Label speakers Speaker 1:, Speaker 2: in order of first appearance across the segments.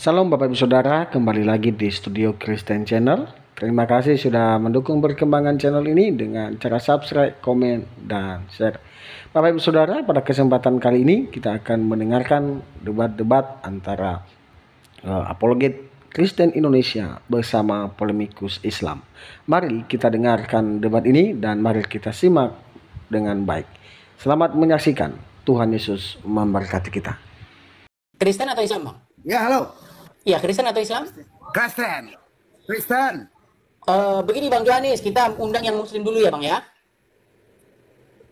Speaker 1: Salam Bapak Ibu Saudara, kembali lagi di Studio Kristen Channel. Terima kasih sudah mendukung perkembangan channel ini dengan cara subscribe, komen, dan share. Bapak Ibu Saudara, pada kesempatan kali ini kita akan mendengarkan debat-debat antara apologet Kristen Indonesia bersama polemikus Islam. Mari kita dengarkan debat ini dan mari kita simak dengan baik. Selamat menyaksikan. Tuhan Yesus memberkati kita.
Speaker 2: Kristen atau Islam, Bang?
Speaker 3: Ya, halo.
Speaker 2: Iya, Kristen atau Islam?
Speaker 3: Kristen. Kristen.
Speaker 2: Begini Bang Johannes, kita undang yang Muslim dulu ya Bang ya.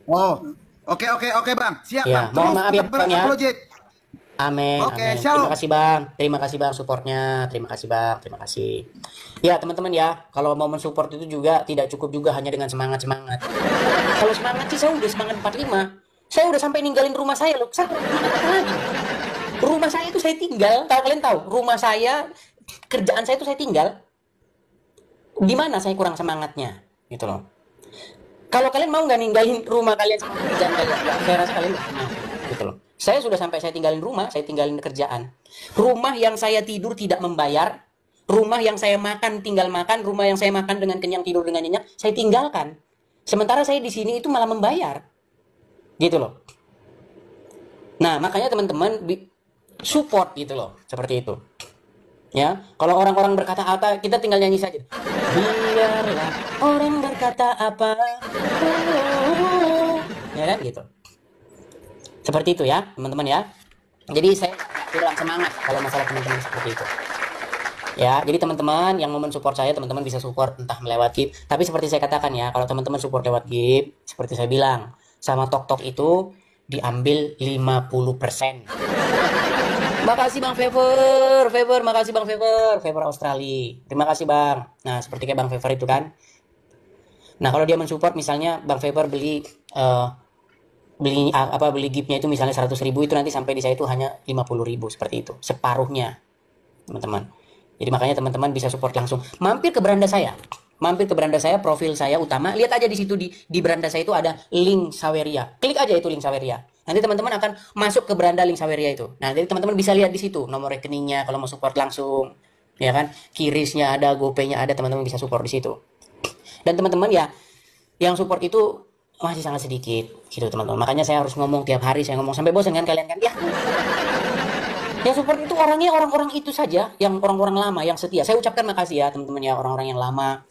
Speaker 3: Oh, oke Bang. Siap
Speaker 2: Ya,
Speaker 3: Bang.
Speaker 2: mohon maaf ya Bang ya.
Speaker 3: Project.
Speaker 2: Amin,
Speaker 3: Oke,
Speaker 2: amin.
Speaker 3: shalom.
Speaker 2: Terima kasih Bang supportnya. Terima kasih Bang, terima kasih. Ya teman-teman ya, kalau mau mensupport itu juga tidak cukup juga hanya dengan semangat-semangat. Kalau semangat sih saya udah semangat 45. Saya udah sampai ninggalin rumah saya loh. Saya apa lagi? Rumah saya itu saya tinggal, kalian tahu, rumah saya, kerjaan saya itu saya tinggal. Di mana saya kurang semangatnya, gitu loh. Kalau kalian mau nggak ninggalin rumah kalian sama kerjaan kalian, saya rasa kalian nggak semangat, gitu loh. Saya sudah sampai saya tinggalin rumah, saya tinggalin kerjaan. Rumah yang saya tidur tidak membayar, rumah yang saya makan tinggal makan, rumah yang saya makan dengan kenyang tidur dengan nyenyak, saya tinggalkan. Sementara saya di sini itu malah membayar, gitu loh. Nah makanya teman-teman support gitu loh, seperti itu. Ya, kalau orang-orang berkata apa, kita tinggal nyanyi saja. Biarlah orang berkata apa, ya kan gitu. Seperti itu ya, teman-teman ya. Jadi saya kurang semangat kalau masalah teman-teman seperti itu. Ya, jadi teman-teman yang mau mensupport saya, teman-teman bisa support entah melewat Gift. Tapi seperti saya katakan ya, kalau teman-teman support lewat Gift, seperti saya bilang, sama Tok itu diambil 50%. Makasih Bang Favor, makasih Bang Favor Australia. Terima kasih Bang. Nah, seperti kayak Bang Favor itu kan. Nah, kalau dia mensupport misalnya Bang Favor beli giftnya itu misalnya 100.000, itu nanti sampai di saya itu hanya 50.000 seperti itu, separuhnya, teman-teman. Jadi makanya teman-teman bisa support langsung. Mampir ke beranda saya, profil saya utama, lihat aja di situ di beranda saya itu ada link Saweria. Klik aja itu link Saweria. Nanti teman-teman akan masuk ke beranda link Saweria itu. Nah, jadi teman-teman bisa lihat di situ nomor rekeningnya kalau mau support langsung, ya kan? Kirisnya ada, GoPay-nya ada, teman-teman bisa support di situ. Dan teman-teman ya, yang support itu masih sangat sedikit, gitu teman-teman. Makanya saya harus ngomong tiap hari, saya ngomong sampai bosan kan kalian kan? Ya. Yang support itu orangnya orang-orang itu saja, yang orang-orang lama, yang setia. Saya ucapkan makasih ya teman-teman ya, orang-orang yang lama.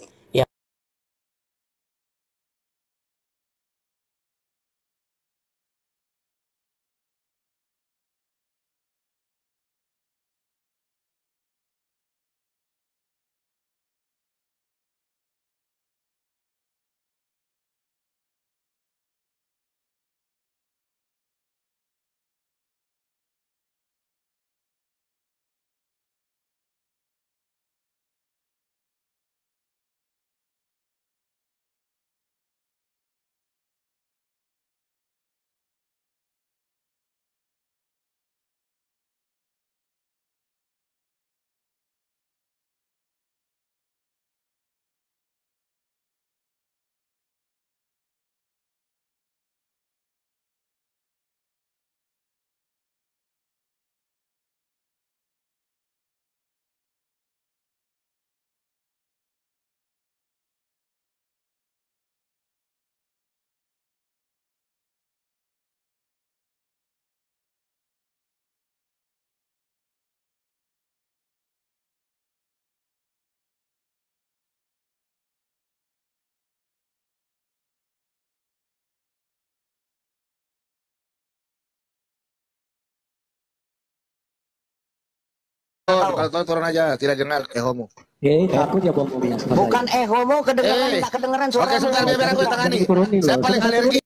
Speaker 4: Kalau turun aja, tidak dengar ehomu.
Speaker 5: Takut ya bom mobilnya sama
Speaker 3: Bukan
Speaker 5: saya.
Speaker 3: homo kedengeran, tak kedengeran suara.
Speaker 4: Oke, sebentar biar aku tangani.
Speaker 5: Turunin
Speaker 4: Saya
Speaker 5: loh.
Speaker 4: paling alergi.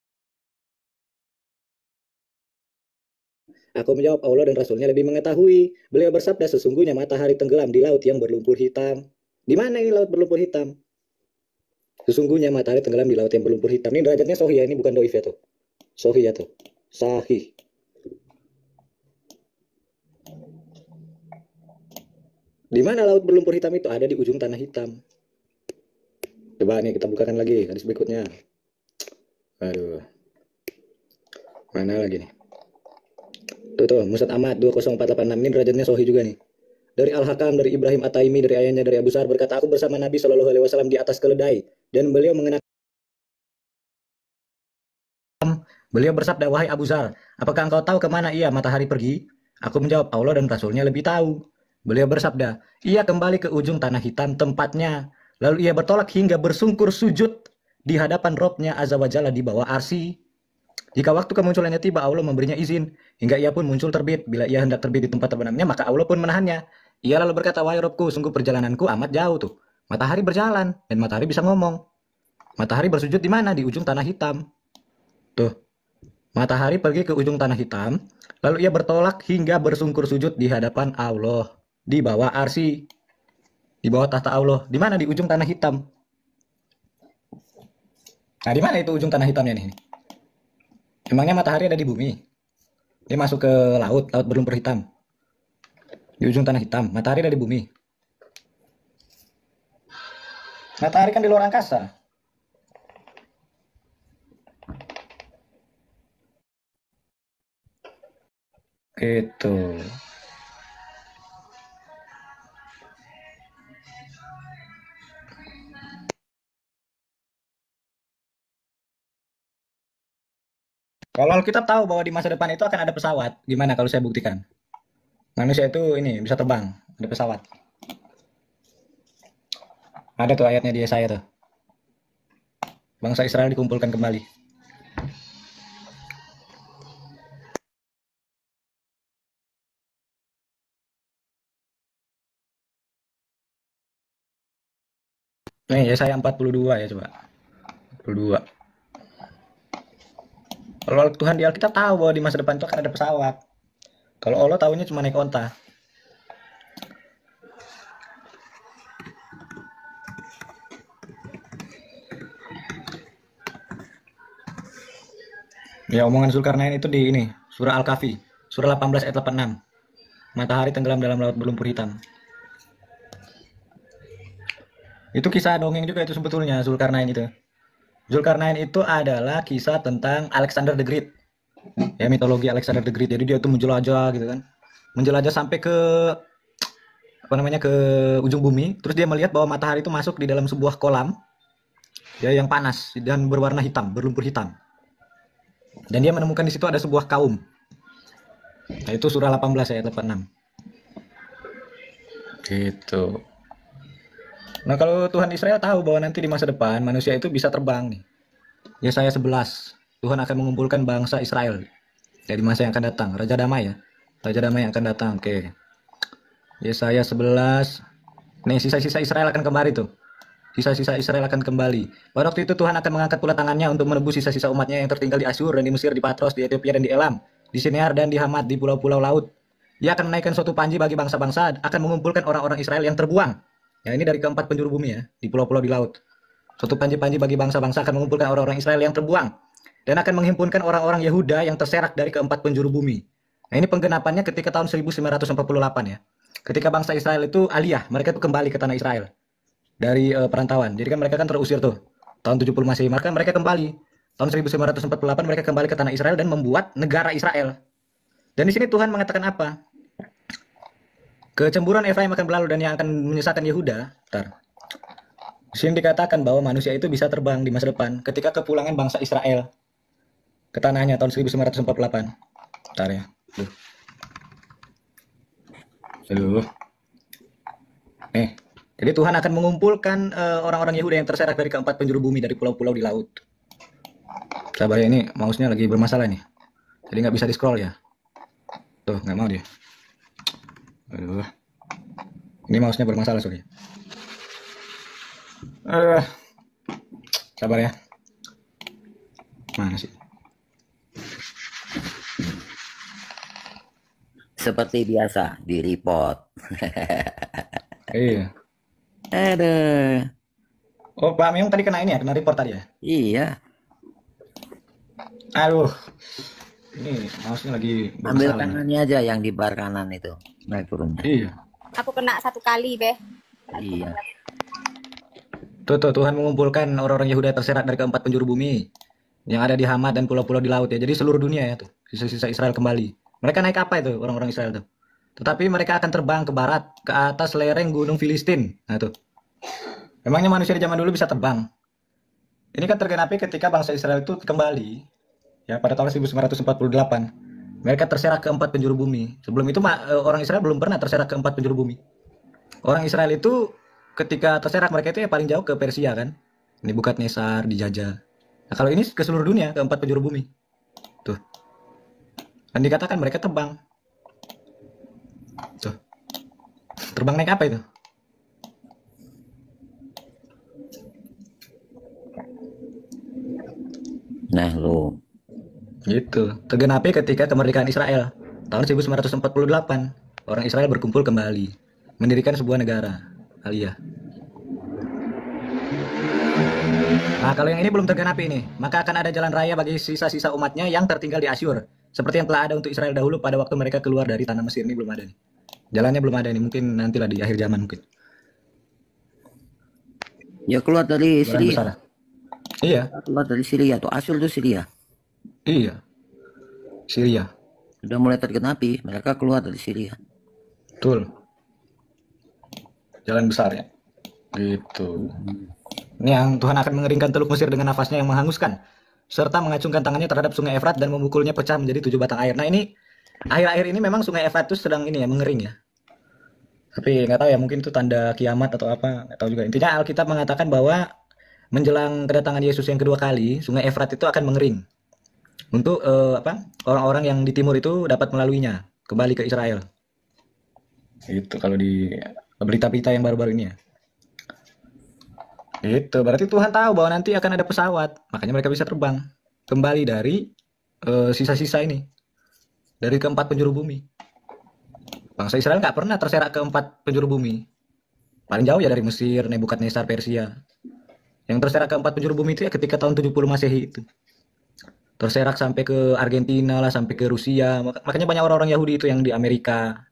Speaker 5: Aku menjawab, Allah dan Rasulnya lebih mengetahui. Beliau bersabda, sesungguhnya matahari tenggelam di laut yang berlumpur hitam. Di mana ini laut berlumpur hitam? Sesungguhnya matahari tenggelam di laut yang berlumpur hitam. Ini derajatnya sahih ya, ini bukan doif ya tuh. Sahih ya tuh. Sahih. Di mana laut berlumpur hitam itu? Ada di ujung tanah hitam. Coba nih kita bukakan lagi hadis berikutnya. Aduh. Mana lagi nih? Tuh Musad Ahmad 20486, ini derajatnya sahih juga nih. dari Al-Hakam, dari Ibrahim At-Taimi, dari ayahnya dari Abu Sa'ad berkata, aku bersama Nabi Shallallahu Alaihi Wasallam di atas keledai dan beliau bersabda, wahai Abu Zar, apakah engkau tahu kemana ia matahari pergi? Aku menjawab, Allah dan Rasulnya lebih tahu. Beliau bersabda, ia kembali ke ujung tanah hitam tempatnya. Lalu ia bertolak hingga bersungkur sujud di hadapan Robnya Azza wa Jalla di bawah arsy. Jika waktu kemunculannya tiba, Allah memberinya izin hingga ia pun muncul terbit. Bila ia hendak terbit di tempat terbenamnya, maka Allah pun menahannya. Ia lalu berkata, wahai Robku, sungguh perjalananku amat jauh tuh. Matahari berjalan dan matahari bisa ngomong. Matahari bersujud di mana? Di ujung tanah hitam. Tuh, matahari pergi ke ujung tanah hitam, lalu ia bertolak hingga bersungkur sujud di hadapan Allah di bawah arsy, di bawah tahta Allah. Di mana? Di ujung tanah hitam. Nah, di mana itu ujung tanah hitamnya nih? Emangnya matahari ada di bumi? Dia masuk ke laut, laut berlumpur hitam. Di ujung tanah hitam, matahari ada di bumi. Matahari kan di luar angkasa. Gitu. Kalau Alkitab tahu bahwa di masa depan itu akan ada pesawat, gimana kalau saya buktikan? Manusia itu ini bisa terbang, ada pesawat. Ada tuh ayatnya di Yesaya tuh. Bangsa Israel dikumpulkan kembali. Nih, Yesaya 42 ya coba. 42. Kalau Tuhan di Alkitab tahu bahwa di masa depan itu akan ada pesawat. Kalau Allah tahunya cuma naik onta. Ya, omongan Zulkarnain itu di ini, surah Al-Kahfi, surah 18 ayat 86. Matahari tenggelam dalam laut berlumpur hitam. Itu kisah dongeng juga itu sebetulnya Zulkarnain itu. Zulkarnain itu adalah kisah tentang Alexander the Great. Ya, mitologi Alexander the Great. Jadi dia tuh menjelajah gitu kan. Menjelajah sampai ke ke ujung bumi, terus dia melihat bahwa matahari itu masuk di dalam sebuah kolam ya yang panas dan berwarna hitam, berlumpur hitam. Dan dia menemukan di situ ada sebuah kaum. Nah, itu surah 18 ayat 86. Gitu. Nah, kalau Tuhan Israel tahu bahwa nanti di masa depan manusia itu bisa terbang nih. Yesaya 11, Tuhan akan mengumpulkan bangsa Israel dari masa yang akan datang. Raja damai ya. Raja damai yang akan datang. Oke. Yesaya 11. Nih, sisa-sisa Israel akan kembali tuh. Sisa-sisa Israel akan kembali. Pada waktu itu Tuhan akan mengangkat pula tangannya untuk menebus sisa-sisa umatnya yang tertinggal di Asyur dan di Mesir, di Patros, di Ethiopia dan di Elam, di Sinear dan di Hamat, di pulau-pulau laut. Dia akan menaikkan suatu panji bagi bangsa-bangsa, akan mengumpulkan orang-orang Israel yang terbuang. Ya, ini dari keempat penjuru bumi ya, di pulau-pulau di laut. Suatu panji-panji bagi bangsa-bangsa akan mengumpulkan orang-orang Israel yang terbuang dan akan menghimpunkan orang-orang Yehuda yang terserak dari keempat penjuru bumi. Nah, ini penggenapannya ketika tahun 1948 ya. Ketika bangsa Israel itu aliyah, mereka itu kembali ke tanah Israel dari perantauan. Jadi kan mereka kan terusir tuh tahun 70 Masehi, maka mereka kembali. Tahun 1948 mereka kembali ke tanah Israel dan membuat negara Israel. Dan di sini Tuhan mengatakan apa? Kecemburuan Efraim akan berlalu dan yang akan menyesatkan Yehuda. Di sini dikatakan bahwa manusia itu bisa terbang di masa depan ketika kepulangan bangsa Israel ke tanahnya tahun 1948. Bentar ya. Aduh. Nih. Jadi Tuhan akan mengumpulkan orang-orang Yehuda yang terserak dari keempat penjuru bumi, dari pulau-pulau di laut. Sabar ya, ini mouse-nya lagi bermasalah nih. Jadi nggak bisa di-scroll ya. Tuh, nggak mau dia. Aduh. Ini mouse-nya bermasalah, sorry. Sabar ya. Mana sih?
Speaker 6: Seperti biasa, di report.
Speaker 5: Iya.
Speaker 6: Aduh.
Speaker 5: Oh, Pak Myung tadi kena ini ya, kena report tadi ya?
Speaker 6: Iya.
Speaker 5: Aduh. Ini mouse-nya lagi
Speaker 6: Ambil
Speaker 5: bermasalah.
Speaker 6: kanannya aja yang di bar kanan itu. Naik turun.
Speaker 5: Iya.
Speaker 7: Aku kena 1 kali, Beh.
Speaker 6: Iya.
Speaker 5: Tuh, Tuhan mengumpulkan orang-orang Yehuda terserak dari keempat penjuru bumi yang ada di Hamat dan pulau-pulau di laut ya. Jadi seluruh dunia ya tuh. Sisa-sisa Israel kembali. Mereka naik apa itu orang-orang Israel tuh? Tetapi mereka akan terbang ke barat, ke atas lereng gunung Filistin. Nah tuh. Emangnya manusia di zaman dulu bisa terbang? Ini kan tergenapi ketika bangsa Israel itu kembali ya pada tahun 1948. Mereka terserak ke 4 penjuru bumi. Sebelum itu orang Israel belum pernah terserak ke 4 penjuru bumi. Orang Israel itu ketika terserak mereka itu ya paling jauh ke Persia kan. Nebukadnezar dijajah. Nah, kalau ini ke seluruh dunia, ke 4 penjuru bumi. Tuh. Dan dikatakan mereka terbang. Tuh. Terbang naik apa itu?
Speaker 6: Nah lo,
Speaker 5: Gitu. Tergenapi ketika kemerdekaan Israel tahun 1948. Orang Israel berkumpul kembali, mendirikan sebuah negara, Aliyah. Nah, kalau yang ini belum tergenapi ini, maka akan ada jalan raya bagi sisa-sisa umatnya yang tertinggal di Asyur, seperti yang telah ada untuk Israel dahulu pada waktu mereka keluar dari tanah Mesir. Ini belum ada nih. Jalannya belum ada nih, mungkin nantilah di akhir zaman mungkin.
Speaker 6: ya keluar dari
Speaker 5: Jalan
Speaker 6: Syria.
Speaker 5: besar. Iya,
Speaker 6: Keluar dari Syria tuh, Asyur tuh Syria.
Speaker 5: iya. Syria.
Speaker 6: Sudah mulai tergenapi, mereka keluar dari Syria.
Speaker 5: Betul. Jalan besar ya. Gitu. Ini yang Tuhan akan mengeringkan Teluk Mesir dengan nafasnya yang menghanguskan, serta mengacungkan tangannya terhadap sungai Efrat dan memukulnya pecah menjadi 7 batang air. Nah ini, akhir-akhir ini memang sungai Efrat itu sedang ini ya, mengering ya. Tapi nggak tahu ya, mungkin itu tanda kiamat atau apa, nggak tahu juga. Intinya Alkitab mengatakan bahwa menjelang kedatangan Yesus yang kedua kali, sungai Efrat itu akan mengering. Untuk orang-orang yang di timur itu dapat melaluinya, kembali ke Israel. Itu kalau di berita-berita yang baru-baru ini ya. Itu berarti Tuhan tahu bahwa nanti akan ada pesawat, makanya mereka bisa terbang kembali dari sisa-sisa ini, dari keempat penjuru bumi. Bangsa Israel nggak pernah terserak ke 4 penjuru bumi. Paling jauh ya dari Mesir, Nebukadnezar, Persia. Yang terserak ke 4 penjuru bumi itu ya ketika tahun 70 Masehi itu. Terserak sampai ke Argentina lah, sampai ke Rusia. Makanya banyak orang-orang Yahudi itu yang di Amerika.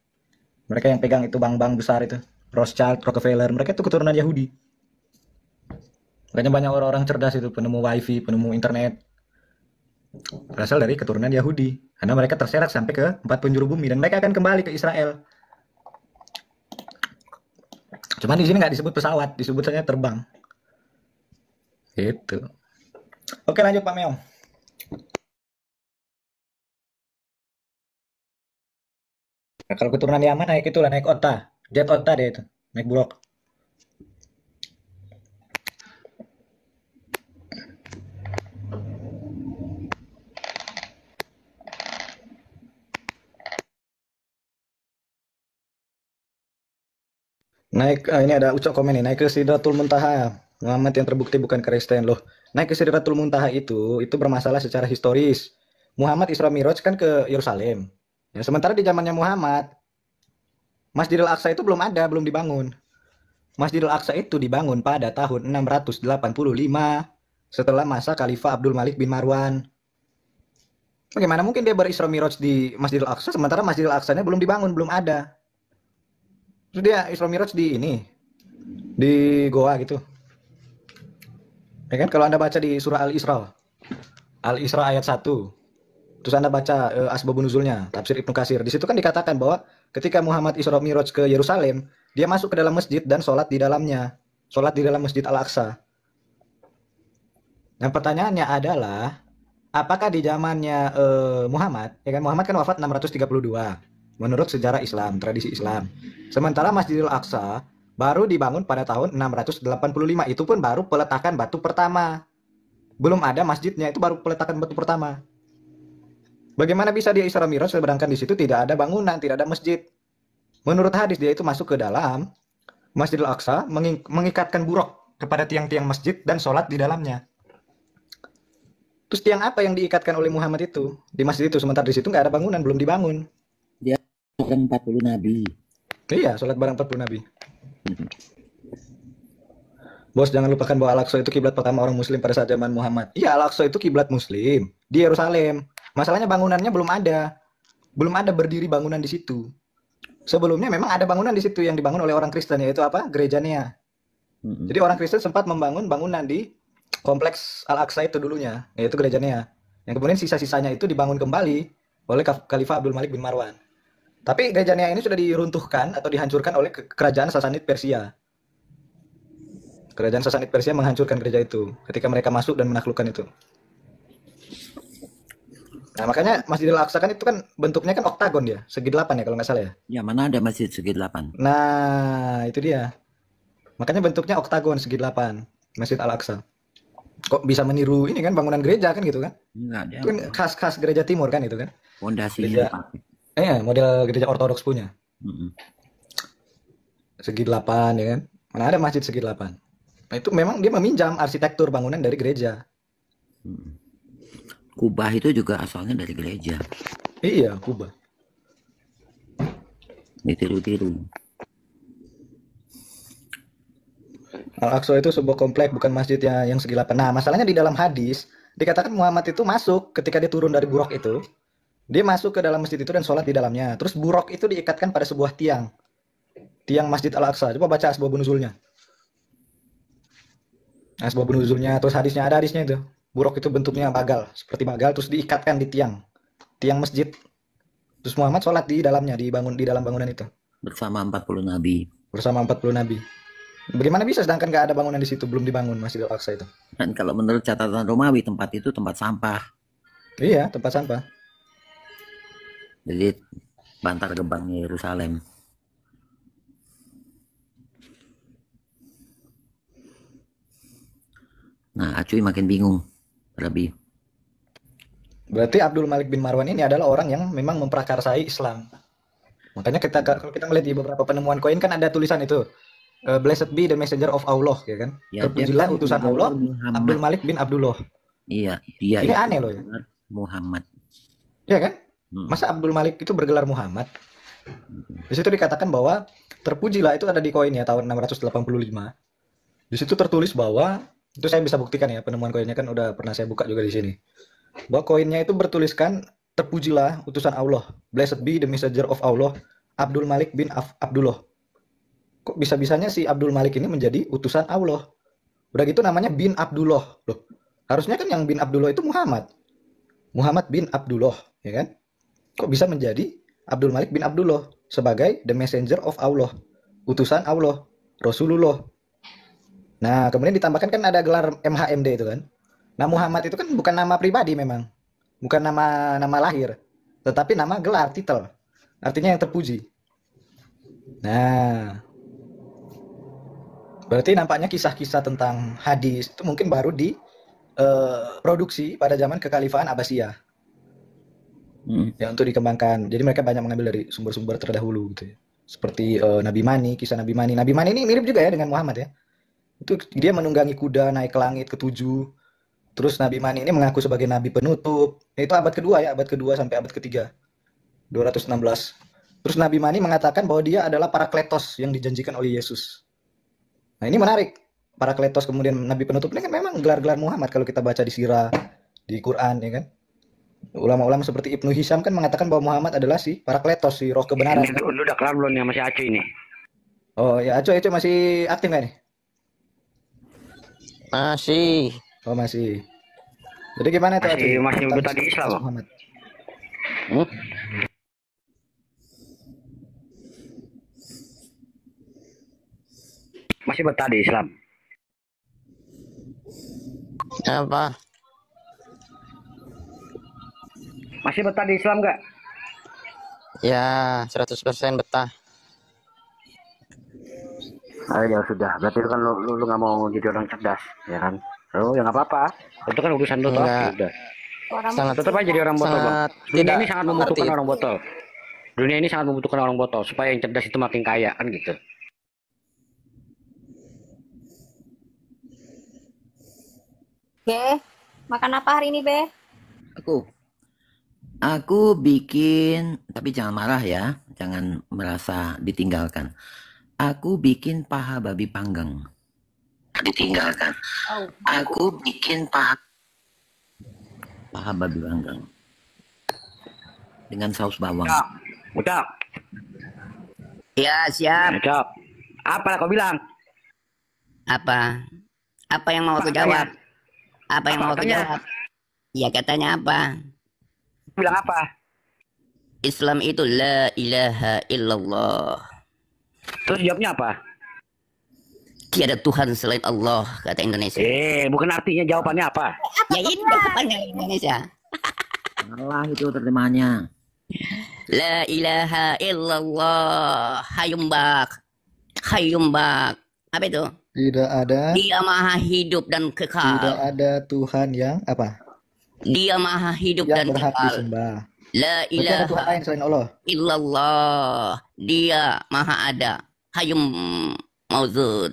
Speaker 5: Mereka yang pegang itu bank-bank besar itu, Rothschild, Rockefeller, mereka itu keturunan Yahudi. Makanya banyak orang-orang cerdas itu, penemu wifi, penemu internet, berasal dari keturunan Yahudi. Karena mereka terserak sampai ke 4 penjuru bumi dan mereka akan kembali ke Israel. Cuman di sini nggak disebut pesawat, disebut saja terbang. Gitu. Oke, lanjut Pak Meong. Nah, kalau keturunan Yaman naik itulah, naik onta, jet onta deh itu, naik buruk. Naik, ini ada Ucok komen nih, naik ke Sidratul Muntaha. Muhammad yang terbukti bukan Kristen loh. Naik ke Sidratul Muntaha itu bermasalah secara historis. Muhammad Isra Miraj kan ke Yerusalem. Ya, sementara di zamannya Muhammad, Masjidil Aqsa itu belum ada, belum dibangun. Masjidil Aqsa itu dibangun pada tahun 685 setelah masa Khalifah Abdul Malik bin Marwan. Bagaimana mungkin dia berisra Miraj di Masjidil Aqsa sementara Masjidil Aqsa-nya belum dibangun, belum ada. Terus dia Isra Miraj di ini, di Goa gitu. Ya kan kalau Anda baca di surah Al-Isra ayat 1. Terus Anda baca asbabun nuzulnya, tafsir Ibnu Katsir. Di situ kan dikatakan bahwa ketika Muhammad Isra Miraj ke Yerusalem, dia masuk ke dalam masjid dan sholat di dalamnya. Sholat di dalam Masjid Al-Aqsa. Nah, pertanyaannya adalah apakah di zamannya Muhammad, ya kan Muhammad kan wafat 632 menurut sejarah Islam, tradisi Islam. Sementara Masjidil Aqsa baru dibangun pada tahun 685, itu pun baru peletakan batu pertama. Belum ada masjidnya, itu baru peletakan batu pertama. Bagaimana bisa dia Isra Miraj sedangkan di situ tidak ada bangunan, tidak ada masjid? Menurut hadis dia itu masuk ke dalam Masjidil Aqsa, mengikatkan buruk kepada tiang-tiang masjid dan sholat di dalamnya. Terus tiang apa yang diikatkan oleh Muhammad itu di masjid itu, sementara di situ nggak ada bangunan, belum dibangun.
Speaker 6: Dia orang 40 nabi.
Speaker 5: Iya, sholat bareng 40 nabi. Bos, jangan lupakan bahwa Al-Aqsa itu kiblat pertama orang muslim pada saat zaman Muhammad. Iya, Al-Aqsa itu kiblat muslim di Yerusalem. Masalahnya bangunannya belum ada. Belum ada berdiri bangunan di situ. Sebelumnya memang ada bangunan di situ yang dibangun oleh orang Kristen, yaitu apa? Gerejanya. Jadi orang Kristen sempat membangun bangunan di kompleks Al-Aqsa itu dulunya, yaitu gerejanya. Yang kemudian sisa-sisanya itu dibangun kembali oleh Khalifah Abdul Malik bin Marwan. Tapi gereja Nia ini sudah diruntuhkan atau dihancurkan oleh kerajaan Sasanid Persia. Kerajaan Sasanid Persia menghancurkan gereja itu ketika mereka masuk dan menaklukkan itu. Nah, makanya Masjidil Aqsa kan itu kan bentuknya kan oktagon dia, segi 8 ya kalau nggak salah ya.
Speaker 6: Ya, mana ada masjid segi 8?
Speaker 5: Nah, itu dia. Makanya bentuknya oktagon segi 8, Masjid Al-Aqsa. Kok bisa meniru ini kan bangunan gereja kan gitu kan?
Speaker 6: Enggak, dia
Speaker 5: Itu kan khas-khas gereja timur kan itu kan?
Speaker 6: fondasinya
Speaker 5: Gereja, model gereja ortodoks punya.
Speaker 6: Mm-mm.
Speaker 5: Segi 8 ya kan? Mana ada masjid segi 8. Nah, itu memang dia meminjam arsitektur bangunan dari gereja.
Speaker 6: Kubah itu juga asalnya dari gereja.
Speaker 5: Iya, Kuba.
Speaker 6: Ditiru-tiru.
Speaker 5: Al-Aqsa itu sebuah komplek, bukan masjid yang segi 8. Nah, masalahnya di dalam hadis dikatakan Muhammad itu masuk ketika dia turun dari buraq itu. Dia masuk ke dalam masjid itu dan sholat di dalamnya. Terus buraq itu diikatkan pada sebuah tiang. Tiang Masjid Al-Aqsa. Coba baca asbabun nuzulnya. Asbabun nuzulnya, terus hadisnya ada hadisnya itu. Buraq itu bentuknya bagal, seperti bagal, terus diikatkan di tiang masjid. Terus Muhammad sholat di dalamnya, di dalam bangunan itu.
Speaker 6: Bersama 40 nabi.
Speaker 5: Bersama 40 nabi. Bagaimana bisa sedangkan nggak ada bangunan di situ, belum dibangun Masjid Al-Aqsa itu?
Speaker 6: Dan kalau menurut catatan Romawi, tempat itu tempat sampah.
Speaker 5: Iya, tempat sampah.
Speaker 6: Jadi Bantar Gebangnya Yerusalem. Nah, Acuy makin bingung. Lebih.
Speaker 5: Berarti Abdul Malik bin Marwan ini adalah orang yang memang memprakarsai Islam. Makanya kalau kita melihat di beberapa penemuan koin kan ada tulisan itu. Blessed be the messenger of Allah, ya kan?
Speaker 6: Ya,
Speaker 5: Terpujilah
Speaker 6: dia kan
Speaker 5: utusan Allah,
Speaker 6: Muhammad.
Speaker 5: Abdul Malik bin Abdullah.
Speaker 6: Iya, dia
Speaker 5: Ini
Speaker 6: itu
Speaker 5: aneh loh ya.
Speaker 6: Muhammad.
Speaker 5: Iya kan? Masa Abdul Malik itu bergelar Muhammad? Di situ dikatakan bahwa terpujilah itu ada di koin ya tahun 685. Di situ tertulis bahwa itu saya bisa buktikan ya, penemuan koinnya kan udah pernah saya buka juga di sini. Bahwa koinnya itu bertuliskan terpujilah utusan Allah, blessed be the messenger of Allah, Abdul Malik bin Abdullah. Kok bisa-bisanya si Abdul Malik ini menjadi utusan Allah? Udah gitu namanya bin Abdullah. Loh, harusnya kan yang bin Abdullah itu Muhammad. Muhammad bin Abdullah, ya kan? Kok bisa menjadi Abdul Malik bin Abdullah sebagai the messenger of Allah, utusan Allah, Rasulullah. Nah, kemudian ditambahkan kan ada gelar MHMD itu kan. Nah, Muhammad itu kan bukan nama pribadi memang. Bukan nama lahir, tetapi nama gelar, titel. Artinya yang terpuji. Nah, berarti nampaknya kisah-kisah tentang hadis itu mungkin baru diproduksi pada zaman kekhalifahan Abbasiyah. Ya, untuk dikembangkan. Jadi mereka banyak mengambil dari sumber-sumber terdahulu gitu ya. Seperti Nabi Mani, kisah Nabi Mani. Nabi Mani ini mirip juga ya dengan Muhammad ya. Itu dia menunggangi kuda naik ke langit ke-7. Terus Nabi Mani ini mengaku sebagai nabi penutup. Itu abad kedua ya, abad kedua sampai abad ketiga. 216. Terus Nabi Mani mengatakan bahwa dia adalah Parakletos yang dijanjikan oleh Yesus. Nah, ini menarik. Parakletos kemudian nabi penutup ini kan memang gelar-gelar Muhammad kalau kita baca di sirah, di Quran ya kan. Ulama-ulama seperti Ibnu Hisham kan mengatakan bahwa Muhammad adalah si Parakletos, si roh kebenaran.
Speaker 8: Lu udah kelar belum nih sama si Acu ini?
Speaker 5: Oh ya, Aco masih aktif nggak nih?
Speaker 2: Masih.
Speaker 5: Oh masih. Jadi gimana tuh Aco?
Speaker 8: Masih betah di Islam,
Speaker 5: Muhammad.
Speaker 8: Masih betah di Islam.
Speaker 2: Apa?
Speaker 8: Masih betah di Islam nggak?
Speaker 2: Ya, 100% betah.
Speaker 8: Ya sudah, berarti kan lu nggak mau jadi orang cerdas, ya kan? Oh ya nggak apa-apa, itu kan urusan lu toh.
Speaker 2: Enggak.
Speaker 8: Udah.
Speaker 2: Sangat
Speaker 8: Tetap aja jadi orang botol, Bang.
Speaker 2: sangat
Speaker 8: Dunia
Speaker 2: tidak
Speaker 8: ini sangat membutuhkan
Speaker 2: seperti
Speaker 8: orang botol. Dunia ini sangat membutuhkan orang botol supaya yang cerdas itu makin kaya kan gitu.
Speaker 7: Be, makan apa hari ini, Be?
Speaker 6: Aku bikin, tapi jangan marah ya, jangan merasa ditinggalkan. Aku bikin paha babi panggang. Ditinggalkan. Aku bikin paha babi panggang dengan saus bawang.
Speaker 8: Ucap.
Speaker 2: Ya, siap.
Speaker 8: Ucap. Apa kau bilang?
Speaker 2: Apa? Apa yang mau aku jawab? Apa yang mau aku jawab? Ya, katanya apa?
Speaker 8: Bilang apa?
Speaker 2: Islam itu la ilaha illallah.
Speaker 8: Terus jawabnya apa?
Speaker 2: Tiada Tuhan selain Allah, kata Indonesia.
Speaker 8: Bukan artinya, jawabannya apa?
Speaker 2: Ya itu jawabannya Indonesia.
Speaker 6: Salah itu terjemahannya.
Speaker 2: La ilaha illallah. Hayumbak. Apa itu?
Speaker 9: Tidak ada.
Speaker 2: Dia maha hidup dan kekal.
Speaker 9: Tidak ada Tuhan yang apa?
Speaker 2: Dia maha hidup
Speaker 9: Yang
Speaker 2: dan
Speaker 9: berhak
Speaker 2: kekal.
Speaker 9: disembah.
Speaker 2: La
Speaker 9: Berarti ada Tuhan
Speaker 2: ilaha
Speaker 9: lain selain Allah.
Speaker 2: illallah. Dia maha ada. Hayum mauzud.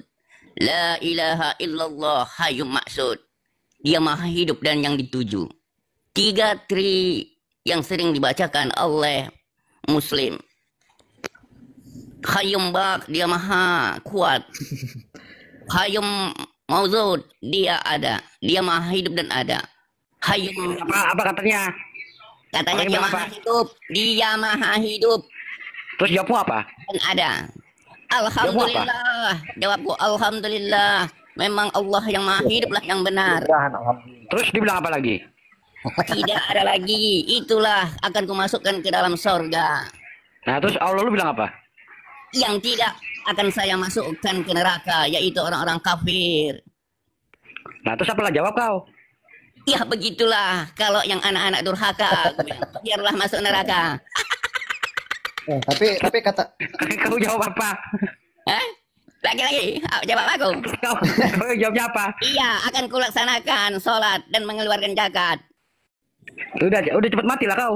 Speaker 2: La ilaha illallah. Hayum maksud. Dia maha hidup dan yang dituju. 3 tri yang sering dibacakan oleh Muslim. Hayum bak, dia maha kuat. Hayum mauzud, dia ada. Dia maha hidup dan ada. Hayum
Speaker 8: Apa katanya?
Speaker 2: katanya
Speaker 8: Orang
Speaker 2: dia
Speaker 8: bilang
Speaker 2: maha
Speaker 8: apa?
Speaker 2: hidup. Dia maha hidup
Speaker 8: Terus jawabmu apa?
Speaker 2: dan ada. Alhamdulillah. Jawabku alhamdulillah. Memang Allah yang maha hidup lah yang benar.
Speaker 8: Terus dibilang apa lagi?
Speaker 2: Tidak ada lagi. Itulah akan kumasukkan ke dalam sorga.
Speaker 8: Nah, terus Allah lu bilang apa?
Speaker 2: Yang tidak akan saya masukkan ke neraka, yaitu orang-orang kafir.
Speaker 8: Nah, terus apalah jawab kau?
Speaker 2: Ya begitulah. Kalau yang anak-anak durhaka, aku bilang, biarlah masuk neraka.
Speaker 9: Tapi kata
Speaker 8: Kau jawab apa?
Speaker 2: Hah? Lagi-lagi, jawab aku.
Speaker 8: Kau jawabnya apa?
Speaker 2: Iya, akan kulaksanakan sholat dan mengeluarkan zakat.
Speaker 8: Udah cepet mati lah kau.